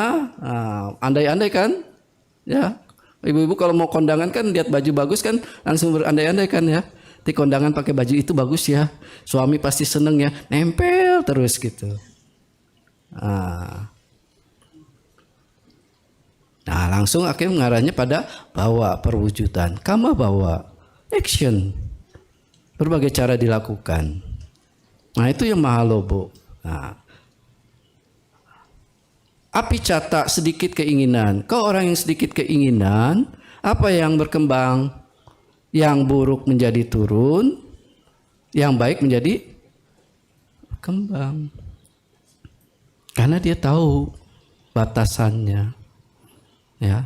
Andai-andai kan, ya ibu-ibu kalau mau kondangan kan lihat baju bagus kan langsung berandai-andai kan ya. Di kondangan pakai baju itu bagus ya, suami pasti seneng ya, nempel terus gitu. Nah langsung akhirnya mengarahnya pada bawa perwujudan. Kama bawa action. Berbagai cara dilakukan. Nah itu yang mahalobo. Nah, api cata sedikit keinginan. Kalau orang yang sedikit keinginan, apa yang berkembang? Yang buruk menjadi turun, yang baik menjadi berkembang. Karena dia tahu batasannya. Ya,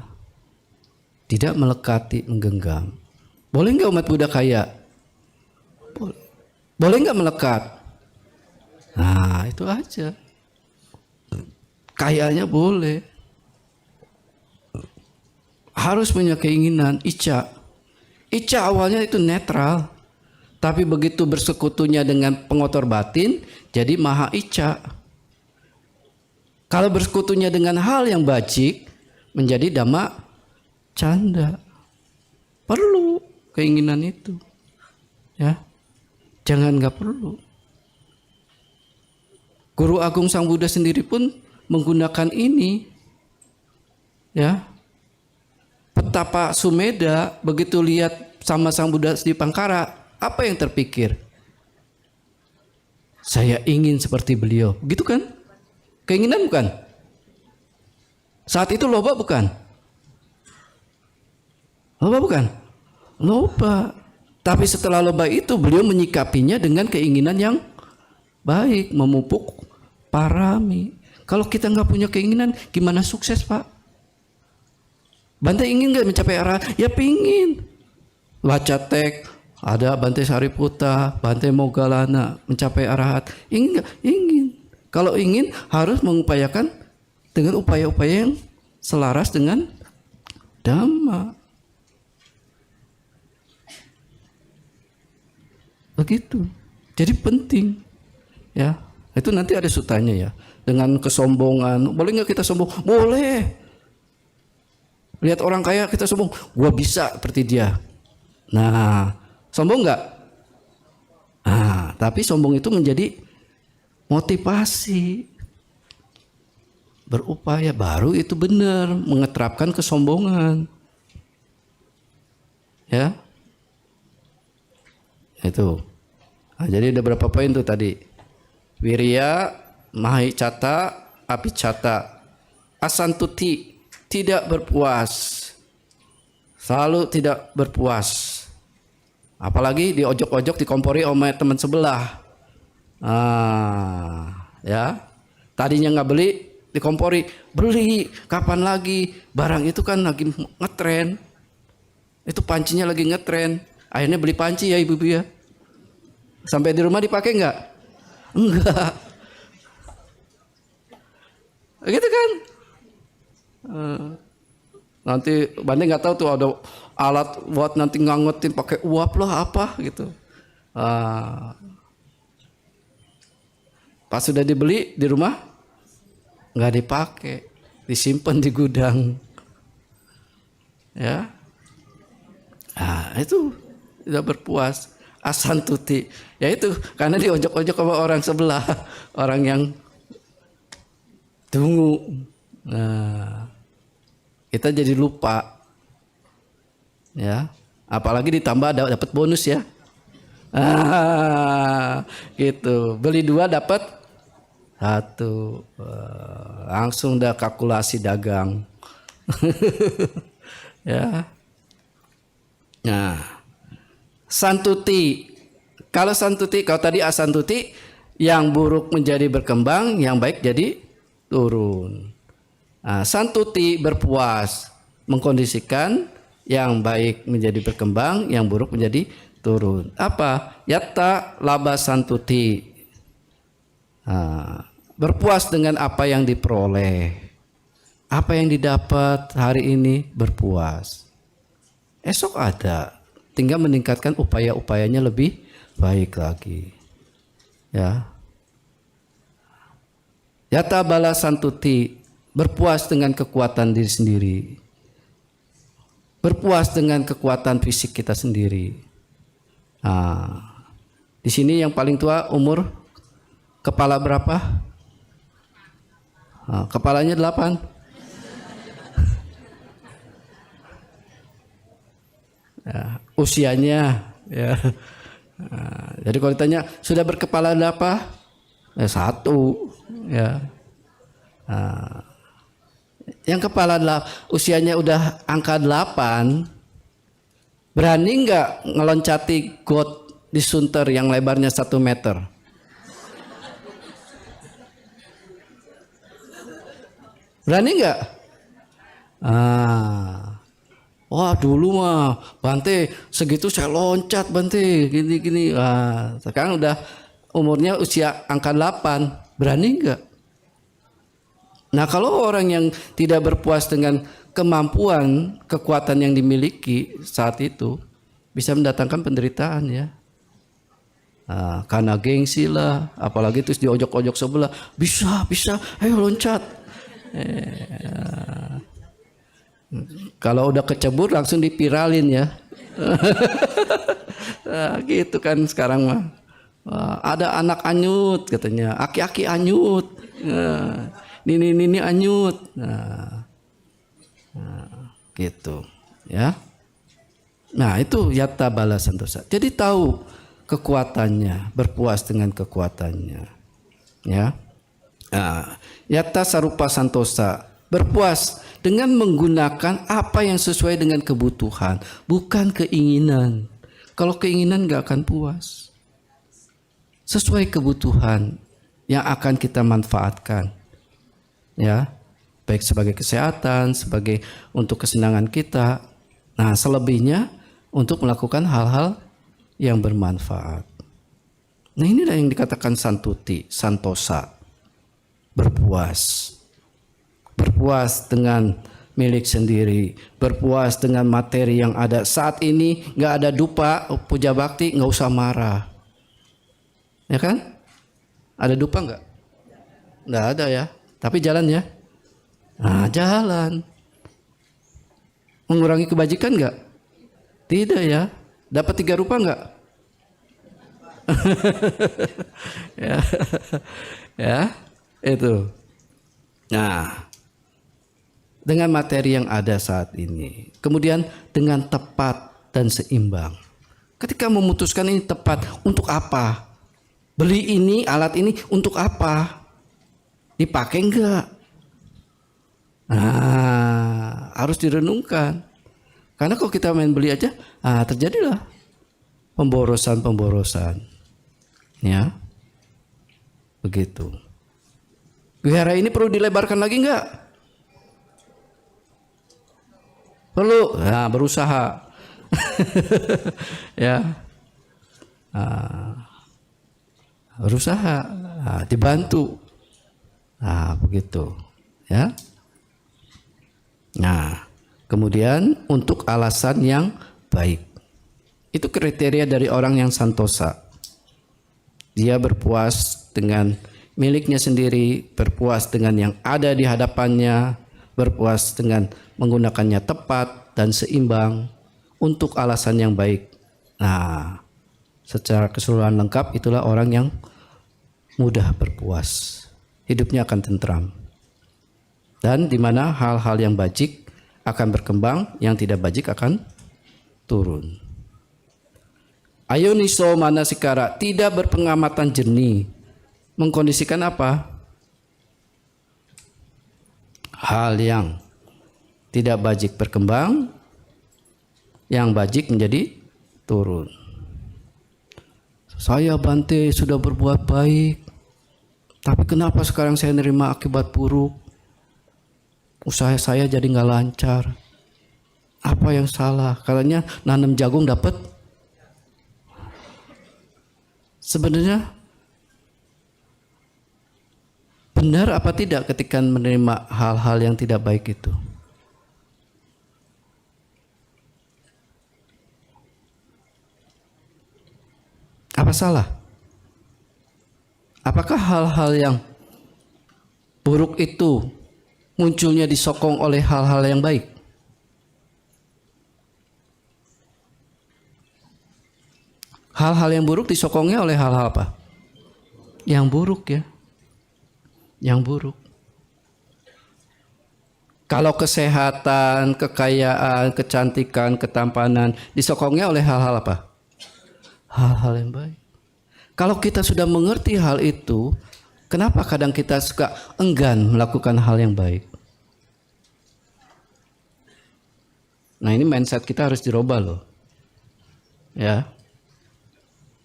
tidak melekati, menggenggam. Boleh nggak umat Buddha kaya? Boleh nggak melekat? Nah, itu aja. Kayaknya boleh. Harus punya keinginan, ica. Ica awalnya itu netral. Tapi begitu bersekutunya dengan pengotor batin, jadi maha ica. Kalau bersekutunya dengan hal yang bajik, menjadi dhamma canda. Perlu keinginan itu. Ya. Jangan nggak perlu. Guru Agung Sang Buddha sendiri pun menggunakan ini. Ya. Petapa Sumedha begitu lihat sama Sang Buddha di Pangkara, apa yang terpikir? Saya ingin seperti beliau. Gitu kan? Keinginan bukan? Saat itu loba bukan? Loba bukan? Loba. Tapi setelah loba itu beliau menyikapinya dengan keinginan yang baik, memupuk parami. Kalau kita nggak punya keinginan, gimana sukses, Pak? Bante ingin nggak mencapai arah? Ya pingin. Wacatek, ada Bante Sariputta, Bante Moggallana mencapai arahat. Ingin nggak? Ingin. Kalau ingin harus mengupayakan dengan upaya-upaya yang selaras dengan Dhamma. Begitu. Jadi penting. Ya. Itu nanti ada sutanya ya. Dengan kesombongan. Boleh nggak kita sombong? Boleh. Lihat orang kaya kita sombong. Gua bisa seperti dia. Nah. Sombong nggak? Nah. Tapi sombong itu menjadi motivasi. Berupaya. Baru itu benar. Mengeterapkan kesombongan. Ya. Itu. Nah, jadi ada berapa poin tuh tadi? Wirya, mahicata, apicata, asantuti, tidak berpuas. Selalu tidak berpuas. Apalagi di ojok-ojok dikompori sama teman sebelah. Ya. Tadinya nggak beli, dikompori, beli. Kapan lagi? Barang itu kan lagi ngetren. Itu pancinya lagi ngetren. Akhirnya beli panci ya ibu-ibu ya. Sampai di rumah dipakai nggak? Enggak. Gitu kan? Nanti Bante nggak tahu tuh ada alat buat nanti ngangetin pakai uap lah apa gitu. Pas sudah dibeli di rumah nggak dipakai, disimpan di gudang. Ya. Nah, itu tidak berpuas. Asantuti, ya itu karena diojok-ojok sama orang sebelah, orang yang tunggu. Nah, kita jadi lupa, ya. Apalagi ditambah dapat bonus ya. Gitu. Beli 2 dapat 1, langsung dah kalkulasi dagang. Ya. Nah. Santuti. Kalau santuti, kalau tadi asantuti, yang buruk menjadi berkembang, yang baik jadi turun. Nah, santuti berpuas, mengkondisikan yang baik menjadi berkembang, yang buruk menjadi turun. Apa? Yatta laba santuti. Nah, berpuas dengan apa yang diperoleh. Apa yang didapat hari ini berpuas. Esok ada. Tinggal meningkatkan upaya-upayanya lebih baik lagi. Ya. Yata bala santuti, berpuas dengan kekuatan diri sendiri. Berpuas dengan kekuatan fisik kita sendiri. Nah, di sini yang paling tua umur kepala berapa? Nah, kepalanya 8. Ya, usianya ya. Nah, jadi kalau ditanya sudah berkepala berapa? 1 ya. Nah, yang kepala usianya udah angka 8, berani nggak ngeloncati got di Sunter yang lebarnya 1 meter? Berani nggak? Wah dulu mah Bante segitu saya loncat Bante gini-gini. Wah, sekarang udah umurnya usia angka 8. Berani enggak? Nah kalau orang yang tidak berpuas dengan kemampuan, kekuatan yang dimiliki saat itu bisa mendatangkan penderitaan ya. Nah, karena gengsi lah, apalagi terus diojok-ojok sebelah, bisa, ayo loncat. Kalau udah kecebur langsung dipiralin ya. Nah, gitu kan sekarang mah. Wah, ada anak anyut katanya, aki-aki anyut. Nah, nini anyut. Nah, gitu ya. Nah, itu yatta bala santosa. Jadi tahu kekuatannya, berpuas dengan kekuatannya. Ya. Nah, yatta sarupa santosa, berpuas dengan menggunakan apa yang sesuai dengan kebutuhan, bukan keinginan. Kalau keinginan gak akan puas. Sesuai kebutuhan yang akan kita manfaatkan. Ya, baik sebagai kesehatan, sebagai untuk kesenangan kita. Nah, selebihnya untuk melakukan hal-hal yang bermanfaat. Nah, inilah yang dikatakan santuti, santosa. Berpuas. Berpuas dengan milik sendiri, berpuas dengan materi yang ada. Saat ini nggak ada dupa, puja bakti, nggak usah marah, ya kan? Ada dupa nggak? Nggak ada ya. Tapi jalan ya. Nah, jalan. Mengurangi kebajikan nggak? Tidak ya. Dapat 3 rupa nggak? Ya, ya, itu. Nah, dengan materi yang ada saat ini, kemudian dengan tepat dan seimbang. Ketika memutuskan ini tepat, untuk apa? Beli ini, alat ini untuk apa? Dipakai enggak? Nah, harus direnungkan. Karena kalau kita main beli aja, terjadilah pemborosan. Ya, begitu. Wihara ini perlu dilebarkan lagi enggak? Perlu, nah, berusaha. Ya, berusaha, dibantu. Nah, begitu. Ya. Nah, kemudian untuk alasan yang baik. Itu kriteria dari orang yang santosa. Dia berpuas dengan miliknya sendiri, berpuas dengan yang ada di hadapannya, berpuas dengan menggunakannya tepat dan seimbang untuk alasan yang baik. Nah, secara keseluruhan lengkap itulah orang yang mudah berpuas. Hidupnya akan tentram. Dan di mana hal-hal yang bajik akan berkembang, yang tidak bajik akan turun. Ayoniso manasikara, tidak berpengamatan jernih. Mengkondisikan apa? Hal yang tidak bajik berkembang, yang bajik menjadi turun. Saya Bante sudah berbuat baik, tapi kenapa sekarang saya nerima akibat buruk? Usaha saya jadi nggak lancar. Apa yang salah? Katanya nanam jagung dapat. Sebenarnya benar apa tidak ketika menerima hal-hal yang tidak baik itu? Apa salah? Apakah hal-hal yang buruk itu munculnya disokong oleh hal-hal yang baik? Hal-hal yang buruk disokongnya oleh hal-hal apa? Yang buruk ya. Yang buruk. Kalau kesehatan, kekayaan, kecantikan, ketampanan disokongnya oleh hal-hal apa? Hal-hal yang baik. Kalau kita sudah mengerti hal itu, kenapa kadang kita suka enggan melakukan hal yang baik? Nah, ini mindset kita harus dirubah loh. Ya.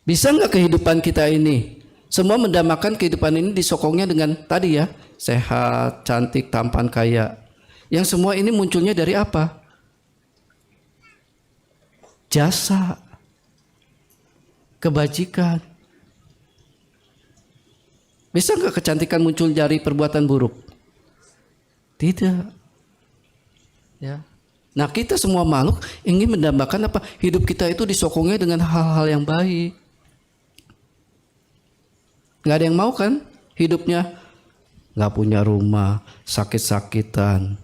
Bisa nggak kehidupan kita ini semua mendamakan kehidupan ini disokongnya dengan tadi ya, sehat, cantik, tampan, kaya. Yang semua ini munculnya dari apa? jasa, kebajikan. Bisa nggak kecantikan muncul dari perbuatan buruk? Tidak. Ya. Nah, kita semua makhluk ingin mendambakan apa? Hidup kita itu disokongnya dengan hal-hal yang baik. Nggak ada yang mau kan hidupnya nggak punya rumah, sakit-sakitan,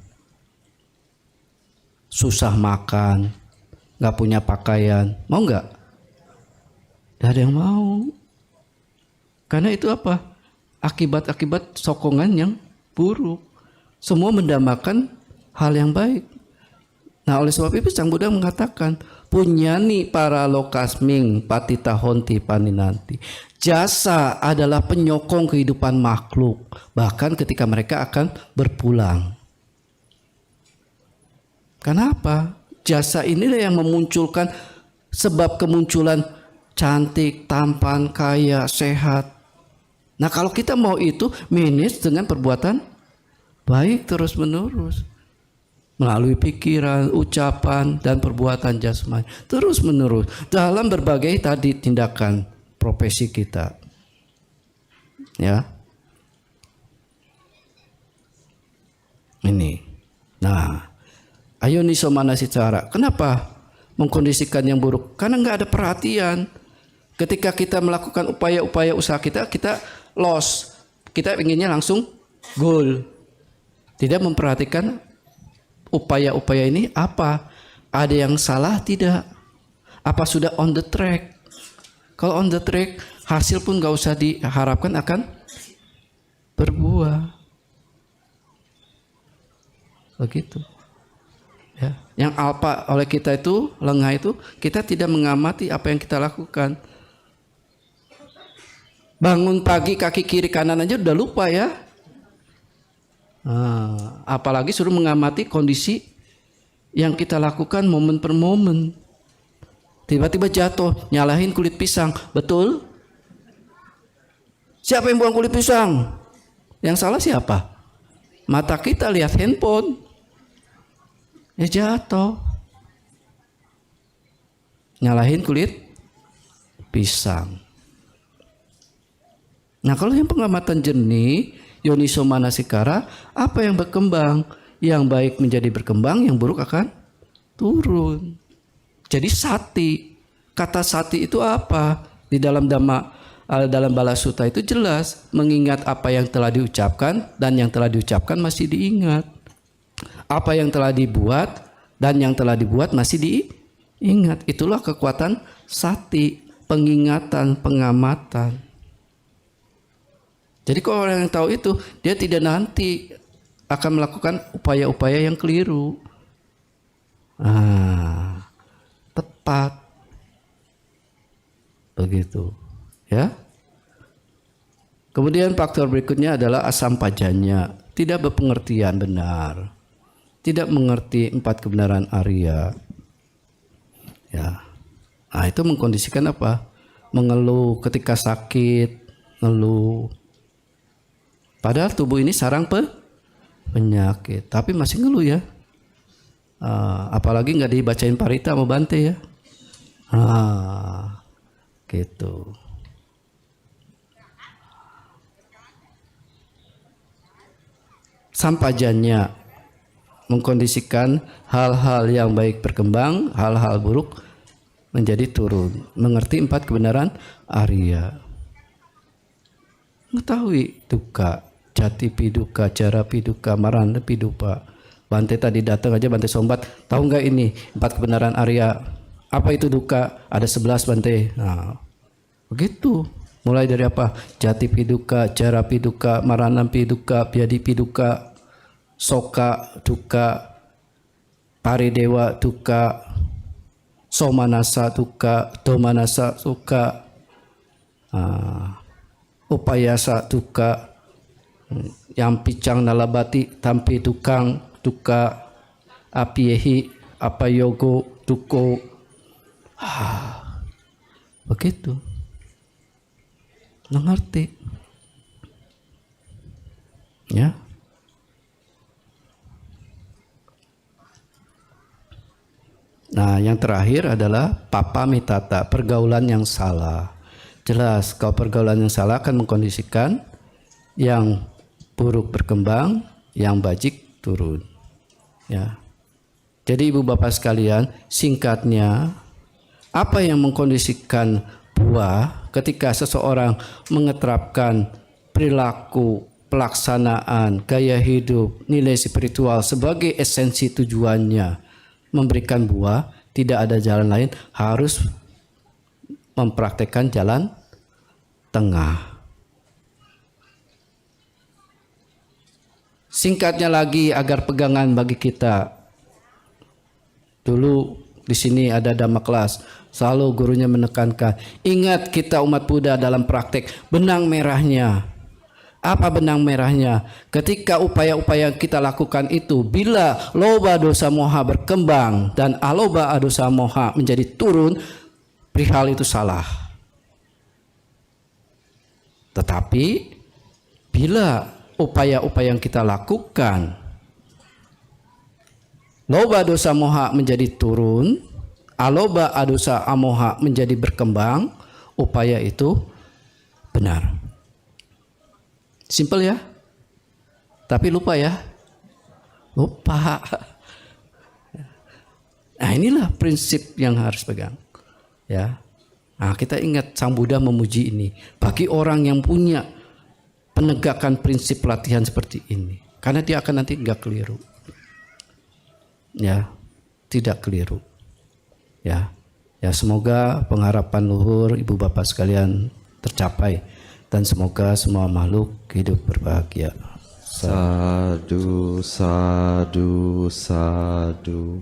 susah makan, nggak punya pakaian. Mau nggak? Nggak ada yang mau. Karena itu apa? Akibat-akibat sokongan yang buruk. Semua mendambakan hal yang baik. Nah, oleh sebab itu Sang Buddha mengatakan, punyani para lokasming patita honti paninanti. Jasa adalah penyokong kehidupan makhluk, bahkan ketika mereka akan berpulang. Kenapa? Jasa inilah yang memunculkan sebab kemunculan cantik, tampan, kaya, sehat. Nah, kalau kita mau itu manage dengan perbuatan baik terus-menerus. Melalui pikiran, ucapan, dan perbuatan jasmani terus menerus dalam berbagai tadi tindakan profesi kita, ya. Ini, nah, ayoniso manasicara. Kenapa mengkondisikan yang buruk? Karena nggak ada perhatian. Ketika kita melakukan upaya-upaya usaha kita loss, kita inginnya langsung goal, tidak memperhatikan upaya-upaya ini apa? Ada yang salah tidak? Apa sudah on the track? Kalau on the track, hasil pun gak usah diharapkan akan berbuah. Begitu. Ya. Yang apa oleh kita itu, lengah itu, kita tidak mengamati apa yang kita lakukan. Bangun pagi kaki kiri kanan aja udah lupa ya. Apalagi suruh mengamati kondisi yang kita lakukan momen per momen. Tiba-tiba jatuh, nyalahin kulit pisang, betul? Siapa yang buang kulit pisang? Yang salah siapa? Mata kita lihat handphone, ya jatuh, nyalahin kulit pisang. Nah, kalau yang pengamatan jernih, yoniso manasikara, apa yang berkembang? Yang baik menjadi berkembang, yang buruk akan turun. Jadi sati. Kata sati itu apa? Di dalam dalam Bala Sutta itu jelas, mengingat apa yang telah diucapkan dan yang telah diucapkan masih diingat. Apa yang telah dibuat dan yang telah dibuat masih diingat. Itulah kekuatan sati, pengingatan, pengamatan. Jadi kalau orang yang tahu itu, dia tidak nanti akan melakukan upaya-upaya yang keliru. Tepat. Begitu. Ya. Kemudian faktor berikutnya adalah asampajanya. Tidak berpengertian benar. Tidak mengerti 4 kebenaran Arya. Ya. Nah, itu mengkondisikan apa? Mengeluh ketika sakit, ngeluh. Padahal tubuh ini sarang penyakit, tapi masih ngeluh ya. Apalagi nggak dibacain parita sama Bante ya. Gitu. Sampajannya mengkondisikan hal-hal yang baik berkembang, hal-hal buruk menjadi turun. Mengerti 4 kebenaran Arya. Mengetahui duka, jati piduka, cara piduka, marana piduka. Bante tadi datang aja, Bante Sombat, tahu nggak ini 4 kebenaran Arya? Apa itu duka? Ada 11 Bante. Nah, begitu. Mulai dari apa? Jati piduka, cara piduka, marana piduka, biadi piduka, soka duka, paridewa duka, somanasa duka, domanasa suka, upayasa duka, yang picang nalabati tampi tukang duka, apiehi apayogo duko. Begitu. Mengerti. Ya. Nah, Nah, yang terakhir adalah papa mitata, pergaulan yang salah. Jelas, kalau pergaulan yang salah akan mengkondisikan yang buruk berkembang, yang bajik turun. Ya. Jadi ibu bapak sekalian, singkatnya, apa yang mengkondisikan buah ketika seseorang mengeterapkan perilaku, pelaksanaan, gaya hidup, nilai spiritual sebagai esensi tujuannya memberikan buah, tidak ada jalan lain, harus mempraktekkan jalan tengah. Singkatnya lagi agar pegangan bagi kita. Dulu di sini ada Dhamma kelas, selalu gurunya menekankan, ingat kita umat Buddha dalam praktek benang merahnya. Apa benang merahnya? Ketika upaya-upaya yang kita lakukan itu, bila loba dosa moha berkembang dan aloba dosa moha menjadi turun, perihal itu salah. Tetapi bila upaya-upaya yang kita lakukan, loba dosa moha menjadi turun, aloba dosa amoha menjadi berkembang, upaya itu benar. Simpel ya? Tapi lupa ya? Lupa. Nah, inilah prinsip yang harus pegang. Ya. Nah, kita ingat Sang Buddha memuji ini. Bagi orang yang punya penegakan prinsip pelatihan seperti ini. Karena dia akan nanti enggak keliru. Ya, tidak keliru. Ya. Ya, semoga pengharapan luhur ibu bapak sekalian tercapai. Dan semoga semua makhluk hidup berbahagia. Sadu, sadu, sadu.